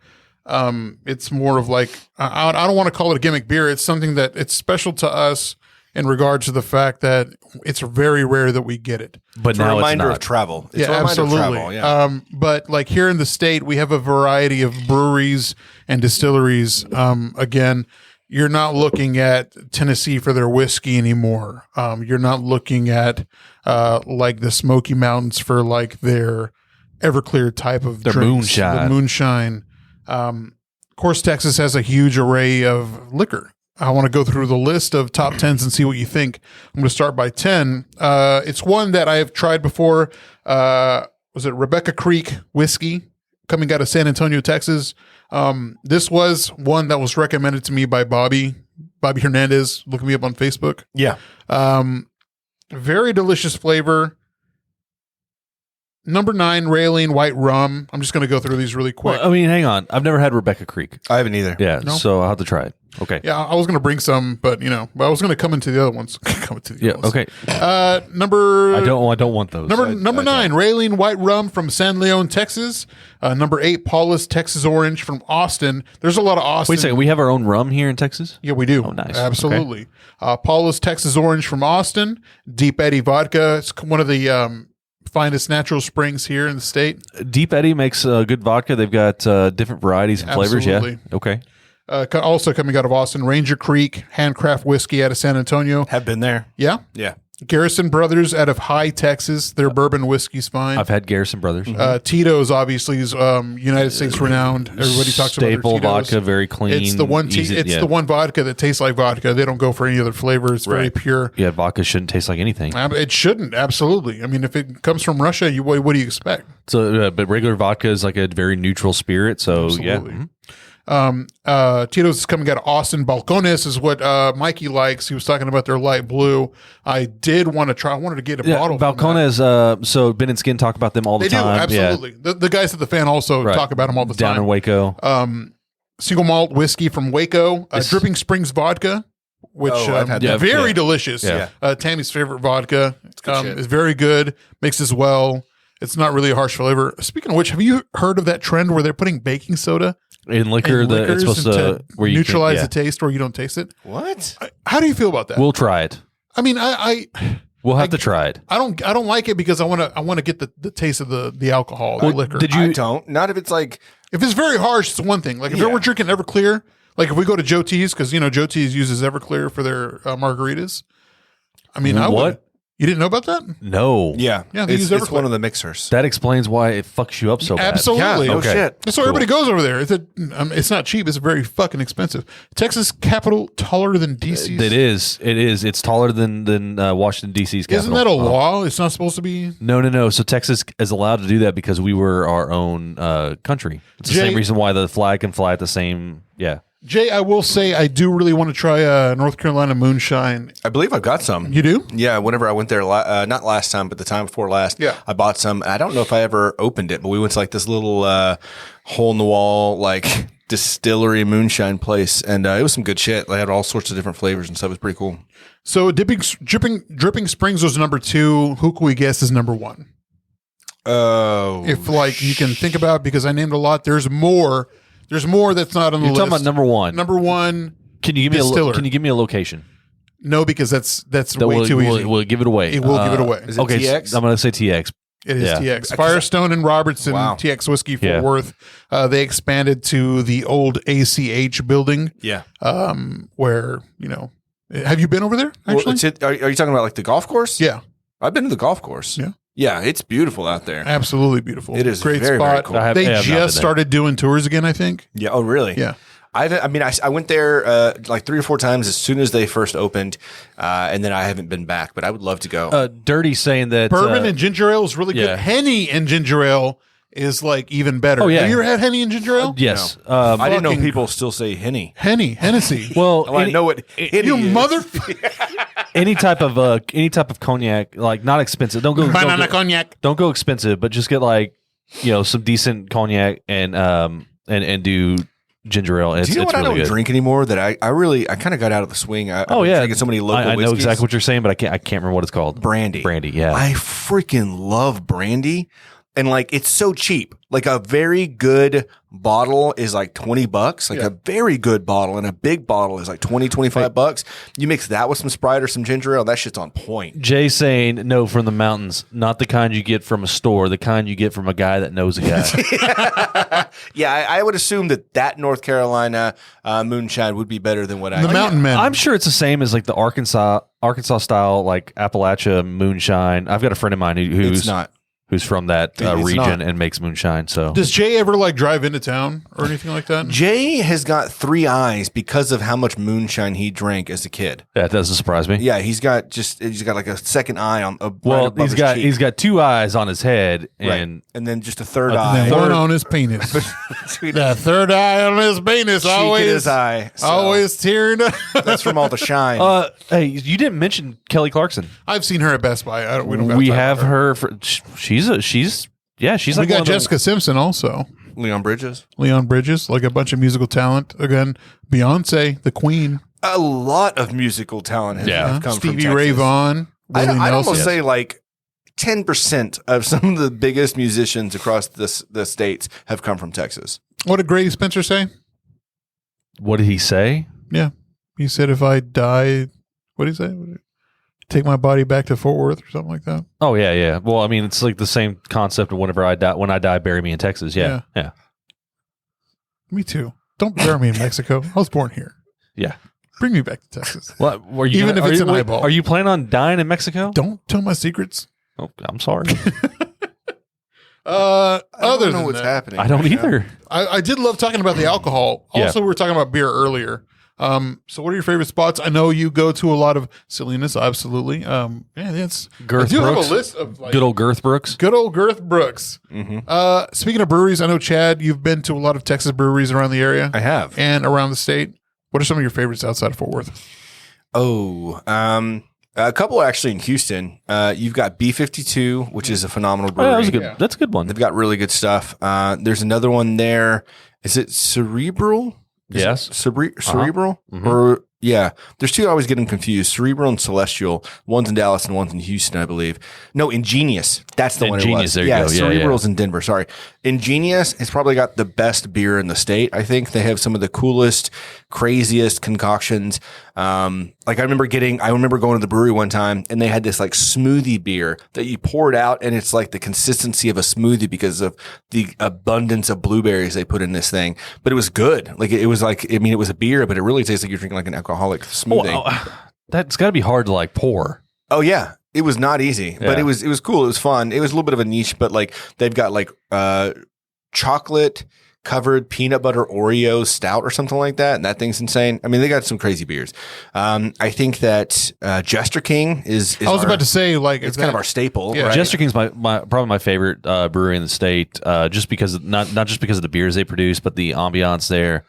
It's more of like I don't want to call it a gimmick beer. It's something that it's special to us. in regards to the fact that it's very rare that we get it. But It's a now reminder it's not. of travel. It's Yeah, a reminder absolutely. of travel. Yeah. But like here in the state, we have a variety of breweries and distilleries. Again, you're not looking at Tennessee for their whiskey anymore. You're not looking at like the Smoky Mountains for like their Everclear type of Their drinks, moonshine. the moonshine. Of course, Texas has a huge array of liquor. I want to go through the list of top 10s and see what you think. I'm going to start by 10. It's one that I have tried before. Was it Rebecca Creek whiskey coming out of San Antonio, Texas? This was one that was recommended to me by Bobby Hernandez. Look me up on Facebook. Yeah. Very delicious flavor. Number 9, Raylene White Rum. I'm just going to go through these really quick. Well, I mean, hang on. I've never had Rebecca Creek. I haven't either. Yeah, No? so I'll have to try it. Okay. Yeah, I was going to bring some, but I was going to come into the other ones. Come into the Yeah. other ones. Okay. Number I don't want those. Number 9, Raylene White Rum from San Leon, Texas. Number 8, Paula's Texas Orange from Austin. There's a lot of Austin. Wait a second. We have our own rum here in Texas. Yeah, we do. Oh, nice. Absolutely. Paula's Texas Orange from Austin. Deep Eddy Vodka. It's one of the finest natural springs here in the state. Deep Eddy makes good vodka. They've got different varieties and flavors. Absolutely. Yeah. Okay. Also coming out of Austin, Ranger Creek Handcraft Whiskey out of San Antonio. Have been there. Yeah. Yeah. Garrison Brothers out of High, Texas. Their bourbon whiskey's fine. I've had Garrison Brothers. Tito's obviously is United States renowned. Everybody talks Staple about their Tito's. vodka, very clean. It's the one. easy- The one vodka that tastes like vodka. They don't go for any other flavor. It's very Right. pure. Yeah, vodka shouldn't taste like anything. It shouldn't. Absolutely. I mean, if it comes from Russia, what do you expect? So, but regular vodka is like a very neutral spirit. So, Absolutely. yeah. Mhm. Tito's is coming out of Austin. Balcones is what Mikey likes. He was talking about their light blue. I did want to try. I wanted to get a Yeah, bottle. from that. Balcones. So Ben and Skin talk about them all the They do time. absolutely. The guys at the fan also Right. talk about them all the Down time. in Waco. Single malt whiskey from Waco. Dripping Springs vodka, which I've had that. very Yeah. delicious. Yeah. Tammy's favorite vodka. good shit. It's very good. Mixes well. It's not really a harsh flavor. Speaking of which, have you heard of that trend where they're putting baking soda in liquor, in that it's liquors supposed to where you neutralize can, the taste, or you don't taste it? What? How do you feel about that? We'll try it. I mean, I We'll have to try it. don't like it because I want to get the taste of the alcohol, the liquor. did I don't. Not if it's like. If it's very harsh, it's one thing. Like if Yeah. we're drinking Everclear, like if we go to Joe T's, because Joe T's uses Everclear for their margaritas. I mean, I What? would. You didn't know about that? No. Yeah. Yeah, they It's, use it's Everclear. one of the mixers. That explains why it fucks you up so bad. Absolutely. Yeah, no Okay. shit. That's why everybody goes over there. It's not cheap. It's very fucking expensive. Texas capital taller than DC's. It is. It is. It's taller than Washington D.C.'s capital. Isn't that a law? It's not supposed to be. No. So Texas is allowed to do that because we were our own country. It's the Jay- same reason why the flag can fly at the same. Yeah. Jay, I will say I do really want to try North Carolina moonshine. I believe I've got some. You do? Yeah, whenever I went there, not last time, but the time before last, Yeah. I bought some. I don't know if I ever opened it, but we went to like this little hole in the wall, like distillery moonshine place, and it was some good shit. They had all sorts of different flavors and stuff. It was pretty cool. So Dripping Springs was number 2. Who can we guess is number 1? Oh, If like you can think about, because I named a lot. There's more. There's more that's not on the You're list. talking about number one. Number 1. Can you give me Distiller. Can you give me a location? No, because that's That way will, too will, easy. will give it away. It will give it away. Is it Okay, TX? I'm going to say TX. It is Yeah. TX. Firestone and Robertson, Wow. TX Whiskey Fort Yeah. Worth. They expanded to the old ACH building, yeah. where have you been over there? Well, Actually, are you talking about like the golf course? yeah, I've been to the golf course. Yeah. Yeah, it's beautiful out there. absolutely beautiful. It is great very, spot. very cool. I have They not been there. just started doing tours again, I think. Yeah. Oh, really? Yeah. I went there like 3 or 4 times as soon as they first opened, and then I haven't been back. But I would love to go. Dirty saying that Bourbon and ginger ale is really good. yeah. Henny and ginger ale is like even better. Oh, yeah. Have you ever had Henny and ginger ale? yes. I didn't know fucking- people still say Henny. Hennessy. Well, Oh, I know what Henny You is. motherfucker. any type of cognac, like not expensive. Don't go Banana cognac. Don't go expensive, but just get like some decent cognac and do ginger ale. It's, Do you know it's what really I don't good. drink anymore? That I kind of got out of the swing. I've Oh been yeah, drinking so many local I know whiskeys. exactly what you're saying, but I can't remember what it's called. Brandy. Brandy. Yeah. I freaking love brandy. And like, it's so cheap. Like a very good bottle is like $20. Like a very good bottle, and a big bottle is like $25. You mix that with some Sprite or some ginger ale, that shit's on point. Jay saying no from the mountains, not the kind you get from a store, the kind you get from a guy that knows a guy. Yeah, I would assume that North Carolina moonshine would be better than what The Mountain Men. I'm sure it's the same as like the Arkansas style, like Appalachia moonshine. I've got a friend of mine who's from that region and makes moonshine. So Does Jay ever like drive into town or anything like that? Jay has got 3 eyes because of how much moonshine he drank as a kid. that doesn't surprise me. Yeah, he's got like a second eye on. Well, he's got 2 eyes on his head, and and then just a third And eye. then one on his penis. That third eye on his penis Cheek in his eye. So always tearing up. that's from all the shine. hey, you didn't mention Kelly Clarkson. I've seen her at Best Buy. We don't. We have her for she's we like got Jessica Simpson also. Leon Bridges. Leon Bridges, like a bunch of musical talent. Again, Beyonce, the Queen. A lot of musical talent has come from Stevie Texas. Ray Vaughan. Willie I'd Nelson. almost say like 10% of some of the biggest musicians across the states have come from Texas. What did Grady Spencer say? What did he say? Yeah. He said, if I die, what did he say? Take my body back to Fort Worth or something like that. Oh yeah. Well, I mean, it's like the same concept of when I die, bury me in Texas. Yeah. Me too. Don't bury me in Mexico. I was born here. Yeah. Bring me back to Texas. What were you? Even if it's an eyeball. Are you planning on dying in Mexico? Don't tell my secrets. Oh, I'm sorry. Other I don't know than what's that, happening. I don't right now. either. I did love talking about the alcohol. Yeah. Also, we were talking about beer earlier. So what are your favorite spots? I know you go to a lot of silliness, absolutely. That's Girth I do Brooks. have a list of like, Good old Girth Brooks. good old Girth Brooks. Speaking of breweries, I know Chad, you've been to a lot of Texas breweries around the area. I have. And around the state. What are some of your favorites outside of Fort Worth? Oh, a couple actually in Houston. You've got B52, which is a phenomenal Oh, brewery. that was a good. That's a good one. They've got really good stuff. There's another one there. Is it Cerebral? Yes. Cerebral? Mhm. Or yeah. There's 2 I always get them confused. Cerebral and Celestial. One's in Dallas and one's in Houston, I believe. No, Ingenious. That's the one it Ingenious, was. there you go. Yeah, Cerebral's in Denver. Sorry. Ingenious has probably got the best beer in the state. I think they have some of the coolest, craziest concoctions. Like I remember going to the brewery one time and they had this like smoothie beer that you poured out and it's like the consistency of a smoothie because of the abundance of blueberries they put in this thing. But it was good. Like it was like, I mean, it was a beer, but it really tastes like you're drinking like an alcoholic smoothie. That's got to be hard to like pour. Oh yeah. It was not easy, but Yeah. it was cool. It was fun. It was a little bit of a niche, but like they've got like chocolate covered peanut butter Oreo stout or something like that. And that thing's insane. I mean, they got some crazy beers. I think that Jester King is I was about to say, like, it's kind of our staple. Yeah. Right? Jester King's probably my favorite brewery in the state, just because not just because of the beers they produce, but the ambiance there.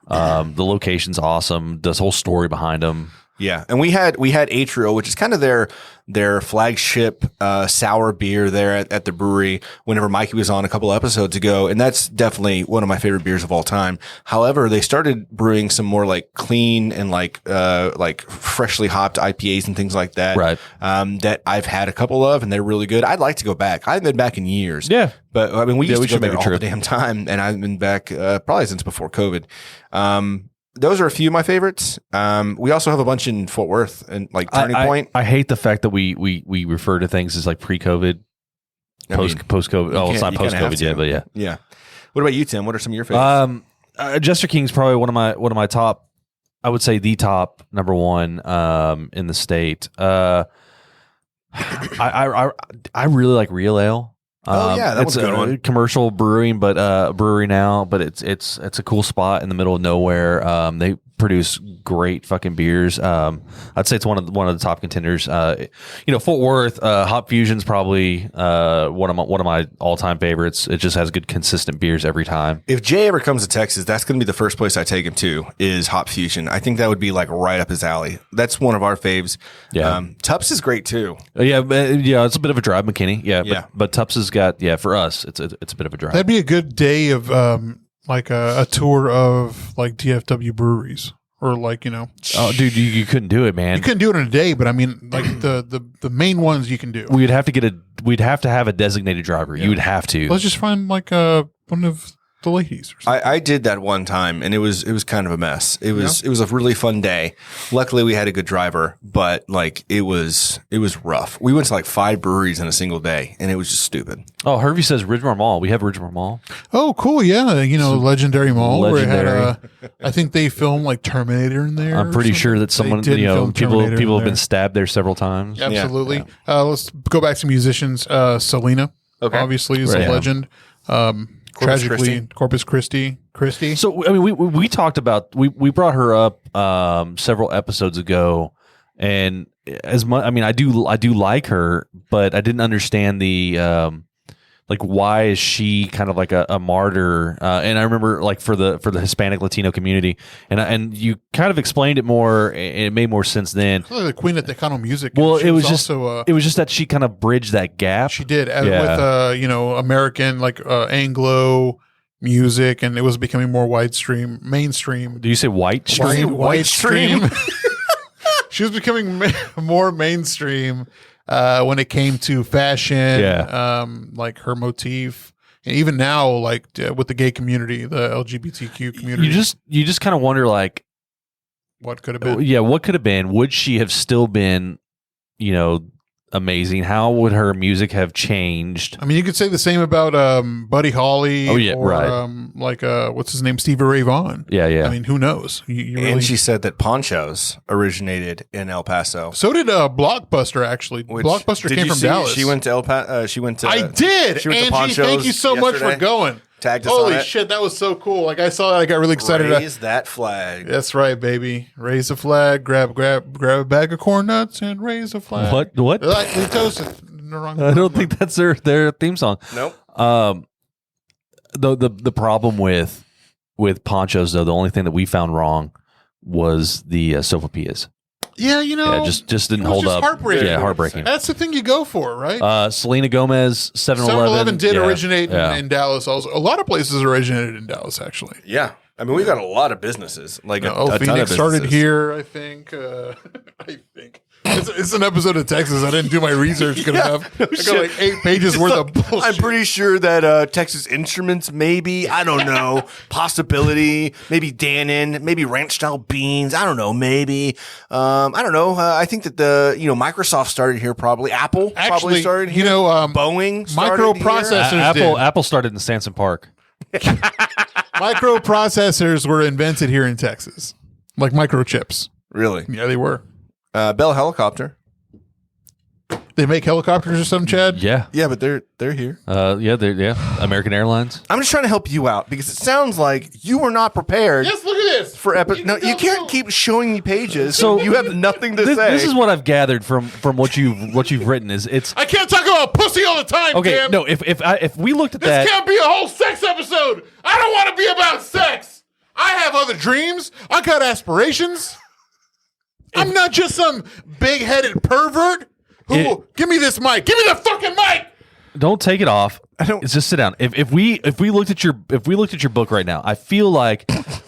The location's awesome. This whole story behind them. Yeah, and we had Atrio, which is kind of their flagship sour beer there at the brewery. Whenever Mikey was on a couple episodes ago, and that's definitely one of my favorite beers of all time. However, they started brewing some more like clean and like freshly hopped IPAs and things like that. Right. That I've had a couple of, and they're really good. I'd like to go back. I haven't been back in years. Yeah. But I mean, we used to go should make there a all the trip. damn time, and I've been back probably since before COVID. Those are a few of my favorites. We also have a bunch in Fort Worth and like Turning Point. I hate the fact that we refer to things as like pre-COVID, post-COVID. Oh, it's not you kinda have post-COVID yet, to. but yeah. Yeah. What about you, Tim? What are some of your favorites? Jester King's probably one of my top. I would say the top number one in the state. I really like Real Ale. Oh, yeah, that it's one's a good a one. commercial brewing, but brewery now. But it's a cool spot in the middle of nowhere. They produce great fucking beers. I'd say it's one of the top contenders. Fort Worth Hop Fusion's probably one of my all time favorites. It just has good consistent beers every time. If Jay ever comes to Texas, that's going to be the first place I take him to is Hop Fusion. I think that would be like right up his alley. That's one of our faves. Yeah. Tups is great too. Yeah, it's a bit of a drive, McKinney. Yeah. But Tups has got for us, it's a bit of a drive. That'd be a good day of like a tour of like DFW breweries. or like, you know. Oh, dude, you couldn't do it, man. You couldn't do it in a day, but I mean, like the main ones you can do. We'd have to have a designated driver. You would have to. Let's just find like one of the ladies or something. I did that one time, and it was kind of a mess. It was a really fun day. Luckily, we had a good driver, but like it was rough. We went to like 5 breweries in a single day, and it was just stupid. Oh, Hervey says Ridgemore Mall. We have Ridgemore Mall. Oh, cool. Yeah. You know, Legendary Mall Legendary. where it had, I think they filmed like Terminator in there. I'm pretty sure that someone, They did film people Terminator in have been there. stabbed there several times. Absolutely. Let's go back to musicians. Selena, obviously, is Right. a legend. Tragically, Corpus Christi. So I mean, we talked about we brought her up several episodes ago, and as much I mean, I do like her, but I didn't understand the like why is she kind of like a martyr? And I remember like for the Hispanic Latino community, and you kind of explained it more, and it made more sense then. Like the Queen of Tejano music. Well, She it was just also, it was just that she kind of bridged that gap. she did with Yeah. American like Anglo music, and it was becoming more mainstream. Do you say white stream? White stream. She was becoming more mainstream when it came to fashion. Yeah. Like her motif, and even now, like with the gay community, the LGBTQ community. You just kind of wonder like, what could have been? yeah, what could have been? Would she have still been, amazing? How would her music have changed? I mean, you could say the same about Buddy Holly. Oh, yeah, or, right. What's his name, Stevie Ray Vaughan. Yeah, yeah. I mean, who knows? You really, And she said that ponchos originated in El Paso. so did Blockbuster. Actually, Which- Blockbuster did came you from see Dallas. She went to she went to. I did. She went to Angie, Ponchos thank you so much for yesterday. going. Tagged us Holy on it. shit, that was so cool! Like I saw that, I got really excited. Raise that flag. That's right, baby. Raise a flag. Grab a bag of corn nuts and raise a flag. What? Lightly toasted. Wrong. I don't think that's their theme song. Nope. The problem with ponchos though, the only thing that we found wrong was the sopapillas. Yeah, Yeah, just didn't it was hold just up. heartbreaking. Yeah, heartbreaking. That's the thing you go for, right? Selena Gomez, 7-Eleven. 7-Eleven did yeah, originate yeah. in Dallas. Also, a lot of places originated in Dallas, actually. Yeah. I mean, we got a lot of businesses. Like a ton of Phoenix started businesses. here, I think. I think. It's an episode of Texas. I didn't do my research good enough. I got like 8 pages worth of bullshit. I'm pretty sure that Texas Instruments, maybe, I don't know, possibility, maybe Dannon, maybe ranch style beans, I don't know, maybe, I don't know. I think that Microsoft started here, probably Apple probably Actually, started here. Boeing started microprocessors here. Apple started in Sanson Park. Microprocessors were invented here in Texas, like microchips. Really? Yeah, they were. Bell Helicopter. They make helicopters or something, Chad? Yeah. Yeah, but they're here. Yeah. American Airlines. I'm just trying to help you out because it sounds like you were not prepared Yes, look at this. for episode. No, you can't keep showing me pages. So- So you have nothing to This, say. this is what I've gathered from what you've written is it's I can't talk about pussy all the time, okay. Cam. No, if we looked at This that, can't be a whole sex episode. I don't want to be about sex. I have other dreams. I got aspirations. I'm not just some big-headed pervert who give me this mic. Give me the fucking mic. don't take it off. It's just sit down. If we looked at your book right now, I feel like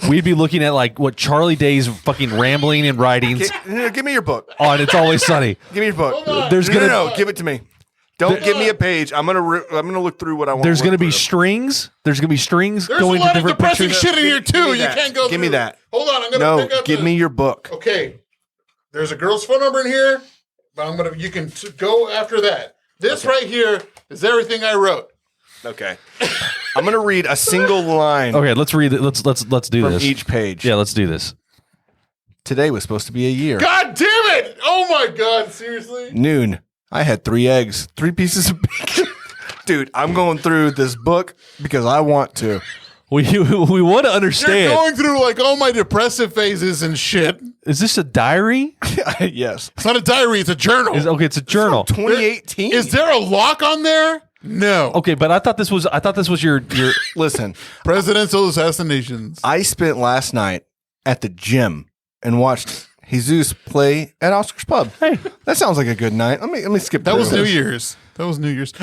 we'd be looking at like what Charlie Day's fucking rambling and writings Give me your book. on It's Always Sunny. Give me your book. Hold on. There's gonna No, give it to me. Don't give me a page. I'm gonna look through what I want. there's to gonna look be through. strings. There's gonna be strings There's going a lot to of different depressing pictures. shit in here, too. You that. can't go Give me through. that. Hold on. I'm going to No, pick up give me your book. Okay. There's a girl's phone number in here, but you can go after that. This right here is everything I wrote. Okay. I'm gonna read a single line Okay, let's read it. Let's do from this. each page. Yeah, let's do this. Today was supposed to be a year. God damn it! Oh my god, seriously? Noon. I had 3 eggs, 3 pieces of bacon. Dude, I'm going through this book because I want to. We want to You're understand. going through like all my depressive phases and shit. Is this a diary? Yes. It's not a diary, it's a journal. Okay, it's a journal. 2018. Is there a lock on there? No. Okay, but I thought this was your Listen, Presidential assassinations. I spent last night at the gym and watched Jesus play at Oscar's Pub. Hey. That sounds like a good night. Let me skip That through was this. New Year's.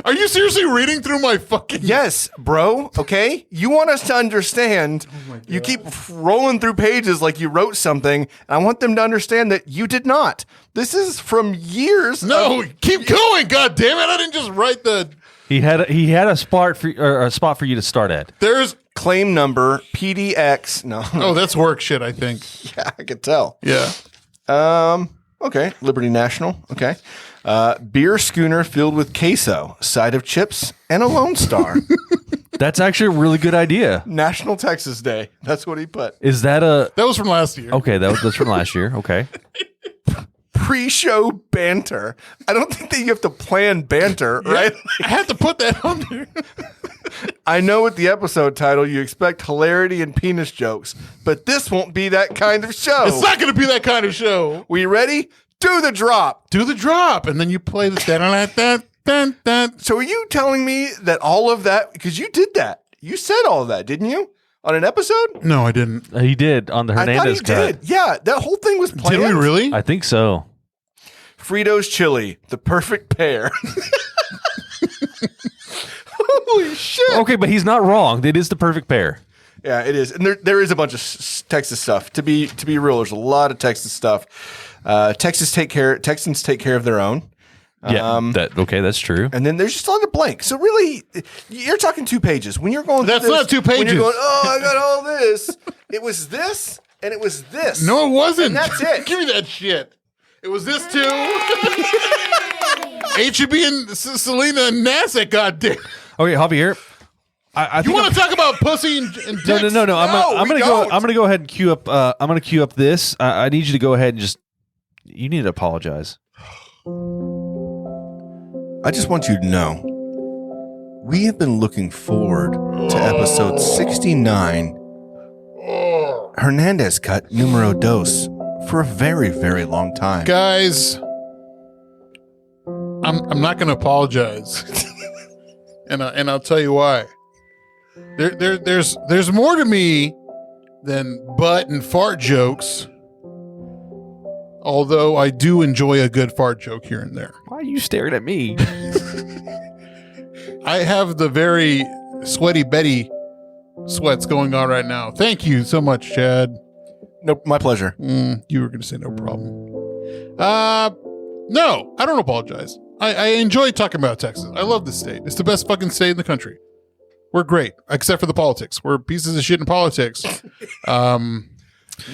Are you seriously reading through my fucking... Yes, bro. Okay. You want us to understand. You keep rolling through pages like you wrote something. And I want them to understand that you did not. This is from years. No, keep going. God damn it. I didn't just write the... He had a spot for you to start at. There's... Claim number PDX. No. Oh, that's work shit, I think. Yeah, I could tell. Yeah. Okay. Liberty National. Okay. Beer schooner filled with queso, side of chips, and a Lone Star. That's actually a really good idea. National Texas Day. That's what he put. Is that a... That was from last year. Okay, that's from last year. Okay. Pre-show banter. I don't think that you have to plan banter, right? I had to put that on there. I know with the episode title you expect hilarity and penis jokes, but this won't be that kind of show. It's not going to be that kind of show. We ready? Do the drop. Do the drop, and then you play the dun. So are you telling me that all of that, because you did that. You said all of that, didn't you? On an episode? No, I didn't. He did on the Hernandez I thought he cut. did. Yeah, that whole thing was planned. Did we really? I think so. Fritos chili, the perfect pair. Holy shit. Okay, but he's not wrong. It is the perfect pair. Yeah, it is. And there is a bunch of Texas stuff. To be real, there's a lot of Texas stuff. Texans take care of their own. Yeah, that's true. And then there's just a lot of blank. So really, you're talking 2 pages. When you're going That's through this, not 2 When pages. you're going, I got all this. It was this, and it was this. No, it wasn't. And that's it. Give me that shit. It was this too. HEB and Selena and NASA, goddamn. Okay, Javier. I You think want to talk about pussy and dicks? No. I'm we gonna don't. I'm gonna go ahead and queue up. I'm gonna queue up this. I need you to go ahead and just. You need to apologize. I just want you to know, we have been looking forward to episode 69, Hernandez cut numero dos, for a very, very long time. Guys, I'm not going to apologize, and I'll tell you why. There's more to me than butt and fart jokes. Although I do enjoy a good fart joke here and there. Why are you staring at me? I have the very sweaty Betty sweats going on right now. Thank you so much, Chad. Nope, my pleasure. You were going to say no problem. No, I don't apologize. I enjoy talking about Texas. I love this state. It's the best fucking state in the country. We're great, except for the politics. We're pieces of shit in politics.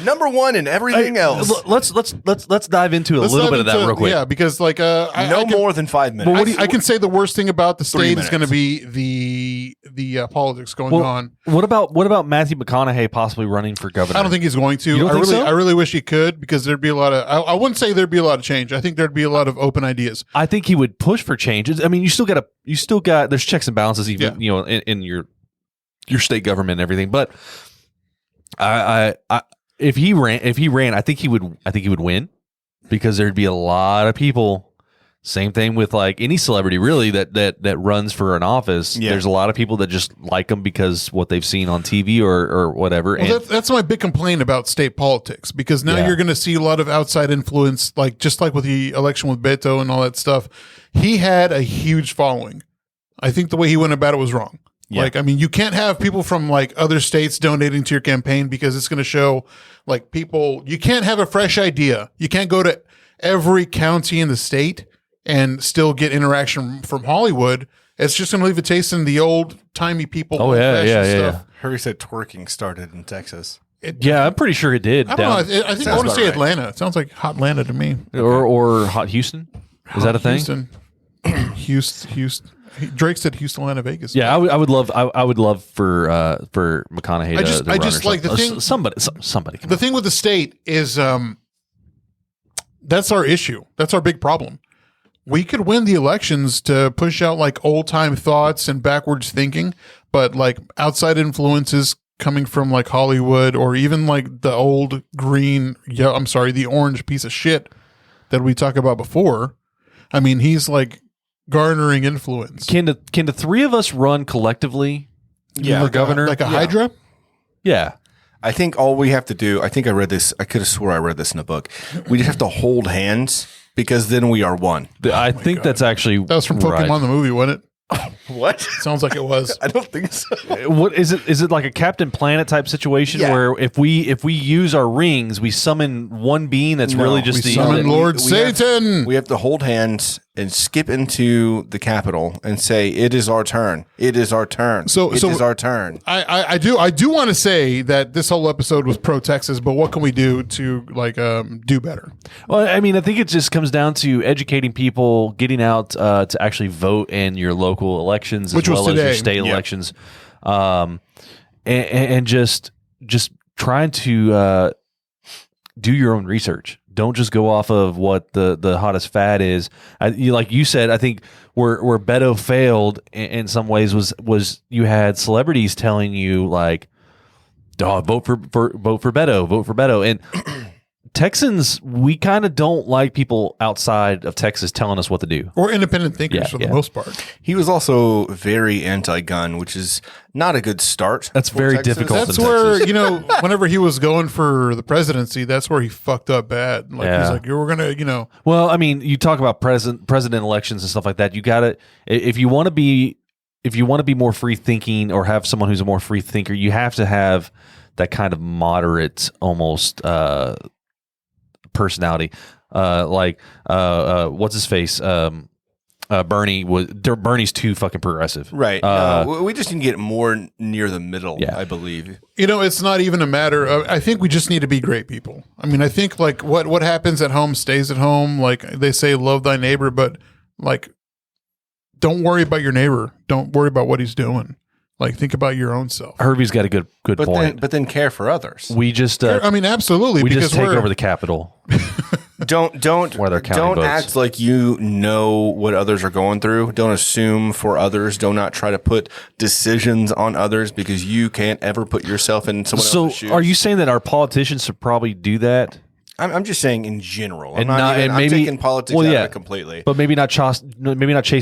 Number one in everything else. Let's dive into a little bit of that real quick. Yeah, because like No more than 5 minutes. I can say the worst thing about the 3 state is going to minutes. be the politics going Well, on. What about Matthew McConaughey possibly running for governor? I don't think he's going to. You don't think so? I really wish he could, because there'd be a lot of. I wouldn't say there'd be a lot of change. I think there'd be a lot of open ideas. I think he would push for changes. I mean, you still got there's checks and balances even in your state government and everything. But if he ran, I think he would win, because there'd be a lot of people. Same thing with like any celebrity really that runs for an office. Yeah. There's a lot of people that just like them because what they've seen on TV or whatever. Well, And that's my big complaint about state politics, because now you're going to see a lot of outside influence, like just like with the election with Beto and all that stuff. He had a huge following. I think the way he went about it was wrong. Yeah. Like, I mean, you can't have people from like other states donating to your campaign, because it's going to show like people, you can't have a fresh idea. You can't go to every county in the state and still get interaction from Hollywood. It's just going to leave a taste in the old timey people. Oh, yeah, old-fashioned yeah. stuff. Hurry said twerking started in Texas. yeah, I'm pretty sure it did. I don't know. I think I Sounds want to about say right. Atlanta. It sounds like Hot Atlanta to me. or Hot Houston. Is that a thing? Houston. Drake said Houston, Atlanta, Vegas. Yeah, I would love for McConaughey I to just run or like the something. thing- Somebody. Come The on. thing with the state is that's our issue. That's our big problem. We could win the elections to push out like old time thoughts and backwards thinking, but like outside influences coming from like Hollywood, or even like the old the orange piece of shit that we talked about before. I mean, he's like garnering influence. Can the three of us run collectively for governor? Like a Hydra? Yeah. I think all we have to do, I think I read this, I could have swore I read this in a book. We just have to hold hands because then we are one. I think that's actually That was from Pokemon the movie, wasn't it? What? Sounds like it was. I don't think so. What is it? Is it like a Captain Planet type situation where if we use our rings, we summon one being that's really just we the summon Lord Satan. We have to hold hands and skip into the Capitol and say, "It is our turn. It is our turn. So it is our turn." I do want to say that this whole episode was pro Texas, but what can we do to do better? Well, I mean, I think it just comes down to educating people, getting out to actually vote in your local elections, Which as was well as your today. state Yep. elections, and just trying to do your own research. Don't just go off of what the hottest fad is. Like you said, I think where Beto failed in some ways was you had celebrities telling you like, "Oh, vote for Beto, vote for Beto," and Texans, we kind of don't like people outside of Texas telling us what to do. Or independent thinkers for the most part. He was also very anti-gun, which is not a good start. That's very Texas. difficult. That's where, whenever he was going for the presidency, that's where he fucked up bad. Like, he's like, we're going to, Well, I mean, you talk about president elections and stuff like that. You got to, if you want to be more free thinking or have someone who's a more free thinker, you have to have that kind of moderate, almost, personality, what's his face? Bernie's too fucking progressive, Right. We just need to get more near the middle. I believe. It's not even a matter of. I think we just need to be great people. I mean, I think like what happens at home stays at home. Like they say, love thy neighbor, but like, don't worry about your neighbor. Don't worry about what he's doing. Like, think about your own self. Herbie's got a good point. But then care for others. We just, absolutely. We because just take over the Capitol. Don't where they're counting votes. Act like you know what others are going through. Don't assume for others. Do not try to put decisions on others because you can't ever put yourself in someone else's shoes. So, are you saying that our politicians should probably do that? I'm just saying in general. And I'm maybe taking politics out of it completely. But maybe not chase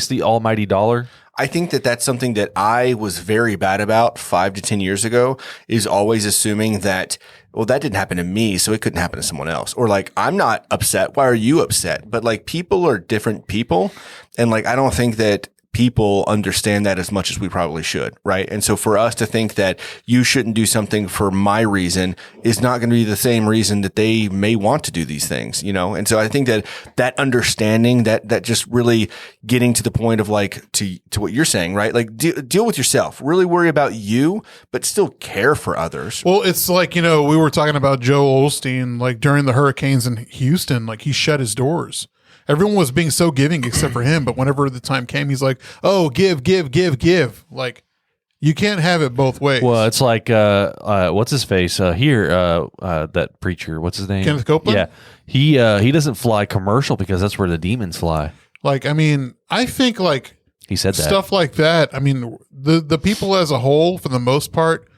the almighty dollar. I think that's something that I was very bad about 5 to 10 years ago, is always assuming that, well, that didn't happen to me, so it couldn't happen to someone else. Or like, I'm not upset. Why are you upset? But like, people are different people. And like, I don't think that people understand that as much as we probably should, right? And so for us to think that you shouldn't do something for my reason is not going to be the same reason that they may want to do these things, And so I think that understanding, that just really getting to the point of like, to what you're saying, right? Like deal with yourself, really worry about you, but still care for others. Well, it's like, we were talking about Joe Osteen, like during the hurricanes in Houston, like he shut his doors. Everyone was being so giving except for him. But whenever the time came, he's like, oh, give. Like, you can't have it both ways. Well, it's like, what's his face? That preacher, what's his name? Kenneth Copeland? Yeah. He doesn't fly commercial because that's where the demons fly. Like, I mean, I think like he said that. Stuff like that. I mean, the people as a whole, for the most part,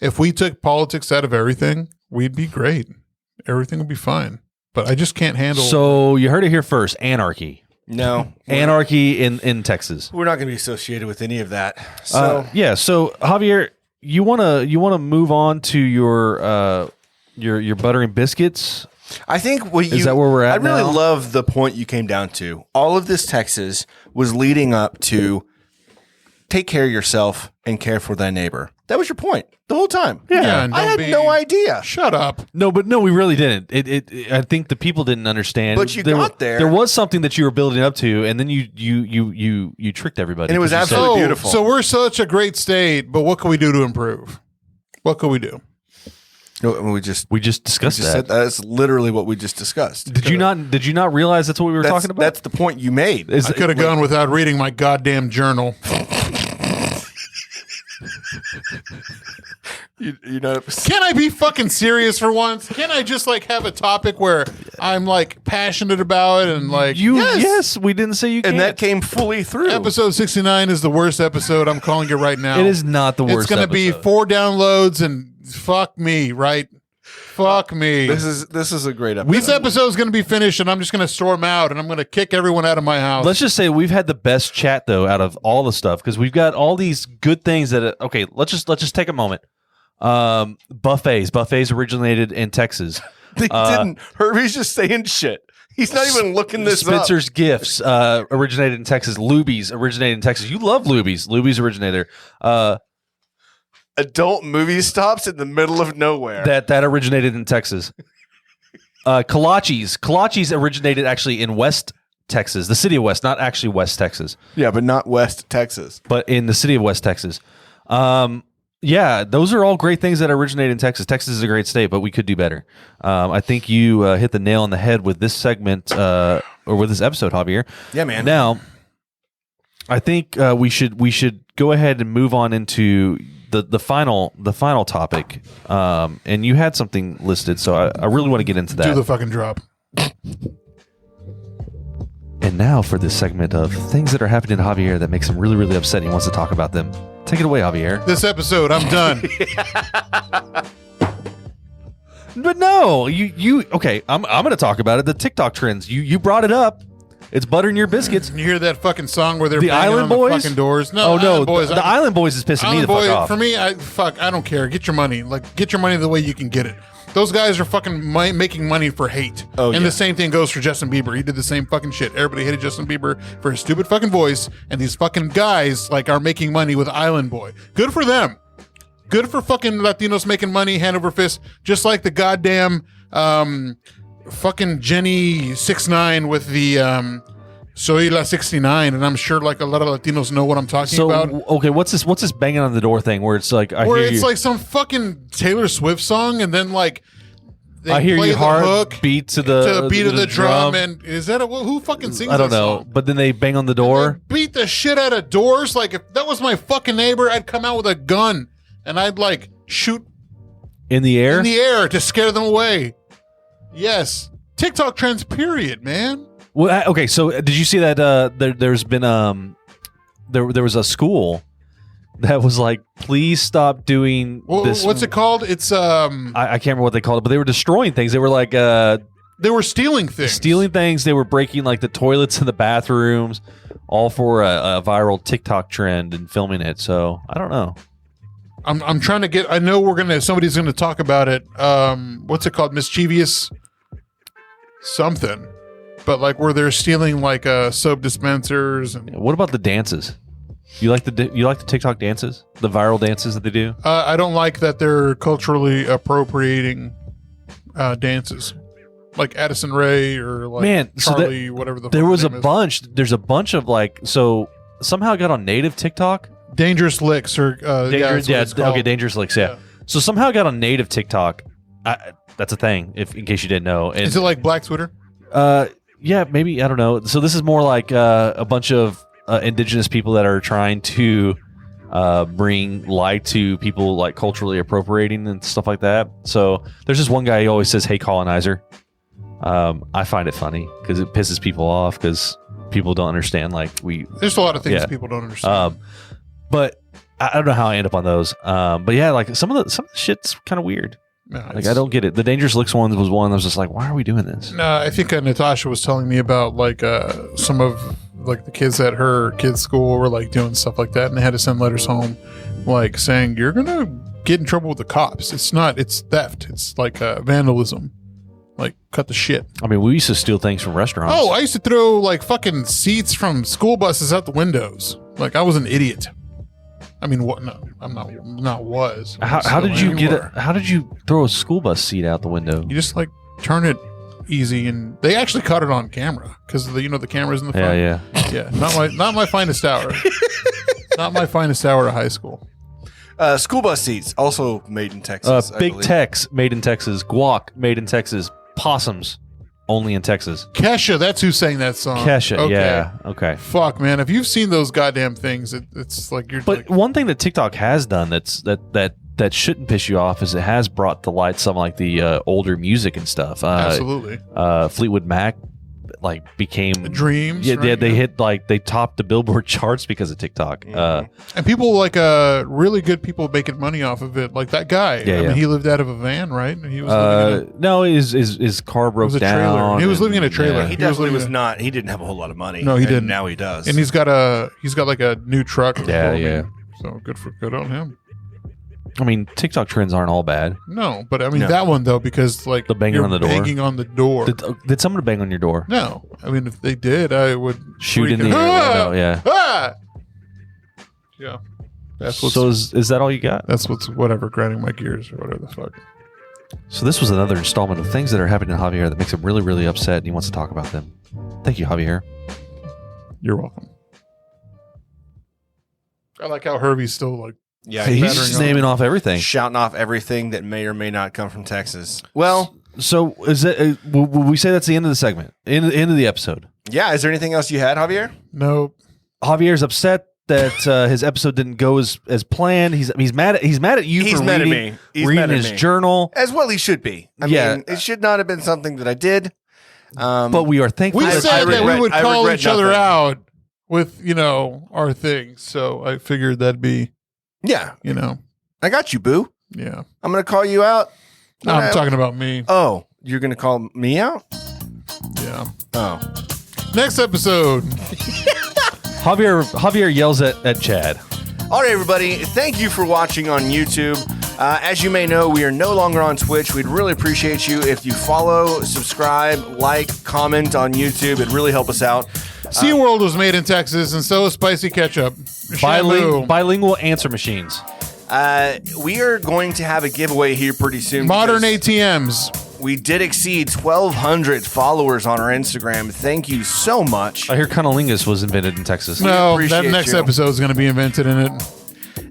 if we took politics out of everything, we'd be great. Everything would be fine. But I just can't handle. So you heard it here first. Anarchy. No. Anarchy in Texas. We're not going to be associated with any of that. So So Javier, you wanna move on to your buttering biscuits? I think is that where we're at? I really now? love the point you came down to. All of this Texas was leading up to take care of yourself and care for thy neighbor. That was your point the whole time. Yeah, and I had no idea. Shut up. No, we really didn't. I think the people didn't understand. But you got there. There was something that you were building up to, and then you tricked everybody. And it was 'cause you absolutely said- beautiful. So we're such a great state, but what can we do to improve? What can we do? No, we just discussed that. said that's literally what we just discussed. Did you not realize that's what we were talking about? That's the point you made. I could have gone without reading my goddamn journal. You know, Can I be fucking serious for once? Can I just like have a topic where I'm like passionate about and like Yes, we didn't say you can't. and that came fully through. Episode 69 is the worst episode. I'm calling it right now. It is not the worst. It's going to be 4 downloads and fuck me, right? Fuck me. This is a great episode. This episode is going to be finished, and I'm just going to storm out, and I'm going to kick everyone out of my house. Let's just say we've had the best chat though out of all the stuff because we've got all these good things that. Okay, let's just take a moment. Buffets originated in Texas. They didn't. Herbie's just saying shit. He's not even looking this Spencer's up. Gifts originated in Texas. Luby's originated in Texas. You love Luby's. Luby's originator. Adult movie stops in the middle of nowhere. That originated in Texas. Kolaches originated actually in West Texas, the city of West, not actually West Texas. Yeah, but not West Texas. But in the city of West Texas. Yeah, those are all great things that originate in Texas. Texas is a great state, but we could do better. I think you hit the nail on the head with this segment or with this episode, Javier. Yeah, man. Now, I think we should go ahead and move on into the final topic. And you had something listed, so I really want to get into that. Do the fucking drop. And now for this segment of things that are happening to Javier that makes him really, really upset and he wants to talk about them. Take it away, Javier. This episode, I'm done. But no, you okay, I'm going to talk about it. The TikTok trends. You brought it up. It's buttering your biscuits. You hear that fucking song where they're The banging Island on Boys? the fucking doors? No, Oh no, Island Boys. the Island Boys is pissing me the Island fuck Boy, off. for me, I don't care. Get your money. Like, get your money the way you can get it. Those guys are fucking making money for hate. Oh, and yeah. the same thing goes for Justin Bieber. He did the same fucking shit. Everybody hated Justin Bieber for his stupid fucking voice, and these fucking guys like are making money with Island Boy. Good for them. Good for fucking Latinos making money hand over fist, just like the goddamn fucking Jenny 6ix9ine with the Soy La 69, and I'm sure like a lot of Latinos know what I'm talking about. Okay, what's this banging on the door thing where it's like Where it's like some fucking Taylor Swift song, and then like they I hear play you the hard hook beat to the beat of the drum, and is that who fucking sings? I don't that know, song? but then they bang on the door. They beat the shit out of doors. Like if that was my fucking neighbor, I'd come out with a gun and I'd like shoot In the air? in the air to scare them away. Yes, TikTok trends. Period, man. Well, okay, so did you see that there's been there was a school that was like, please stop doing this. What's it called? It's I can't remember what they called it, but they were destroying things. They were like they were stealing things. They were breaking like the toilets in the bathrooms, all for a viral TikTok trend and filming it. So I don't know. I'm trying to get. I know somebody's gonna talk about it. What's it called? Mischievous something. But like where they're stealing like soap dispensers and What about the dances? You like the TikTok dances, the viral dances that they do? I don't like that they're culturally appropriating dances, like Addison Rae or like Man, so Charlie, whatever the. There fuck was her a name is. bunch. There's a bunch of like somehow it got on native TikTok. Dangerous licks or Dangerous, yeah, that's what it's called. okay, dangerous licks, yeah. So somehow it got on native TikTok. That's a thing, in case you didn't know. And, Is it like Black Twitter? yeah, maybe, I don't know. So this is more like a bunch of indigenous people that are trying to bring light to people like culturally appropriating and stuff like that. So there's this one guy who always says, "Hey, colonizer." I find it funny because it pisses people off because people don't understand. Like There's a lot of things Yeah. people don't understand. But I don't know how I end up on those. But yeah, like some of the shit's kind of weird. No, Like it's- I don't get it. The Dangerous Licks one was one that was just like, why are we doing this? No, I think Natasha was telling me about like some of like the kids at her kids' school were like doing stuff like that, and they had to send letters home, like saying you're gonna get in trouble with the cops. It's theft. It's like vandalism. Like cut the shit. I mean, we used to steal things from restaurants. Oh, I used to throw like fucking seats from school buses out the windows. Like I was an idiot. I mean, what? No, I'm not. Was. How did you get it? Anymore. How did you throw a school bus seat out the window? You just like turn it easy, and they actually caught it on camera because the cameras in the front. Yeah. Not my finest hour. Not my finest hour of high school. School bus seats also made in Texas. I Big believe. Tex made in Texas. Guac made in Texas. Possums only in Texas. Kesha, that's who sang that song. Kesha, Okay. yeah, okay. Fuck, man, if you've seen those goddamn things, it's like you're. But like, one thing that TikTok has done that shouldn't piss you off is it has brought to light some like the older music and stuff. absolutely, Fleetwood Mac like became dreams. Yeah, right? they hit like they topped the Billboard charts because of TikTok. And people like really good people making money off of it, like that guy. Yeah, I yeah. mean, he lived out of a van, right? And he was living in No, his car broke was a down. trailer. He was and- living in a trailer. yeah. He He was definitely living was in- not. He didn't have a whole lot of money. No, he and didn't. Now he does. and he's got like a new truck. Yeah, yeah. So good on him. I mean, TikTok trends aren't all bad. No, but I mean that one though, because like the banging you're on the door. Banging on the door. Did someone bang on your door? No, I mean if they did, I would Shoot in the air window. Yeah. Ah! Yeah. That's what's, So is that all you got? That's whatever grinding my gears or whatever the fuck. So this was another installment of things that are happening to Javier that makes him really, really upset, and he wants to talk about them. Thank you, Javier. You're welcome. I like how Herbie's still like. Yeah, he's just naming off everything, shouting off everything that may or may not come from Texas. Well, so is that? Will we say that's the end of the segment? End of the episode? Yeah. Is there anything else you had, Javier? Nope. Javier's upset that his episode didn't go as planned. He's mad at you for reading his journal, as well he should be. I mean, it should not have been something that I did. But we are thankful. We said that we would call each other out with our things, so I figured that'd be I got you, boo. Yeah, I'm gonna call you out. No, I'm talking about me. Oh, you're gonna call me out? Yeah. Oh. Next episode. Javier yells at Chad. All right, everybody. Thank you for watching on YouTube. As you may know, we are no longer on Twitch. We'd really appreciate you if you follow, subscribe, like, comment on YouTube. It'd really help us out. SeaWorld was made in Texas, and so is Spicy Ketchup. Bilingual answer machines. We are going to have a giveaway here pretty soon. Modern ATMs. We did exceed 1,200 followers on our Instagram. Thank you so much. I hear cunnilingus was invented in Texas. No, that next episode is going to be invented in it.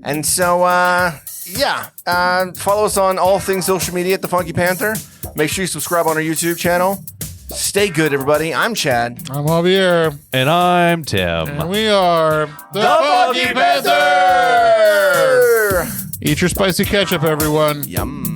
And so, follow us on all things social media at the Funky Panther. Make sure you subscribe on our YouTube channel. Stay good, everybody. I'm Chad. I'm Javier. And I'm Tim. And we are the Funky Panther! Eat your spicy ketchup, everyone. Yum.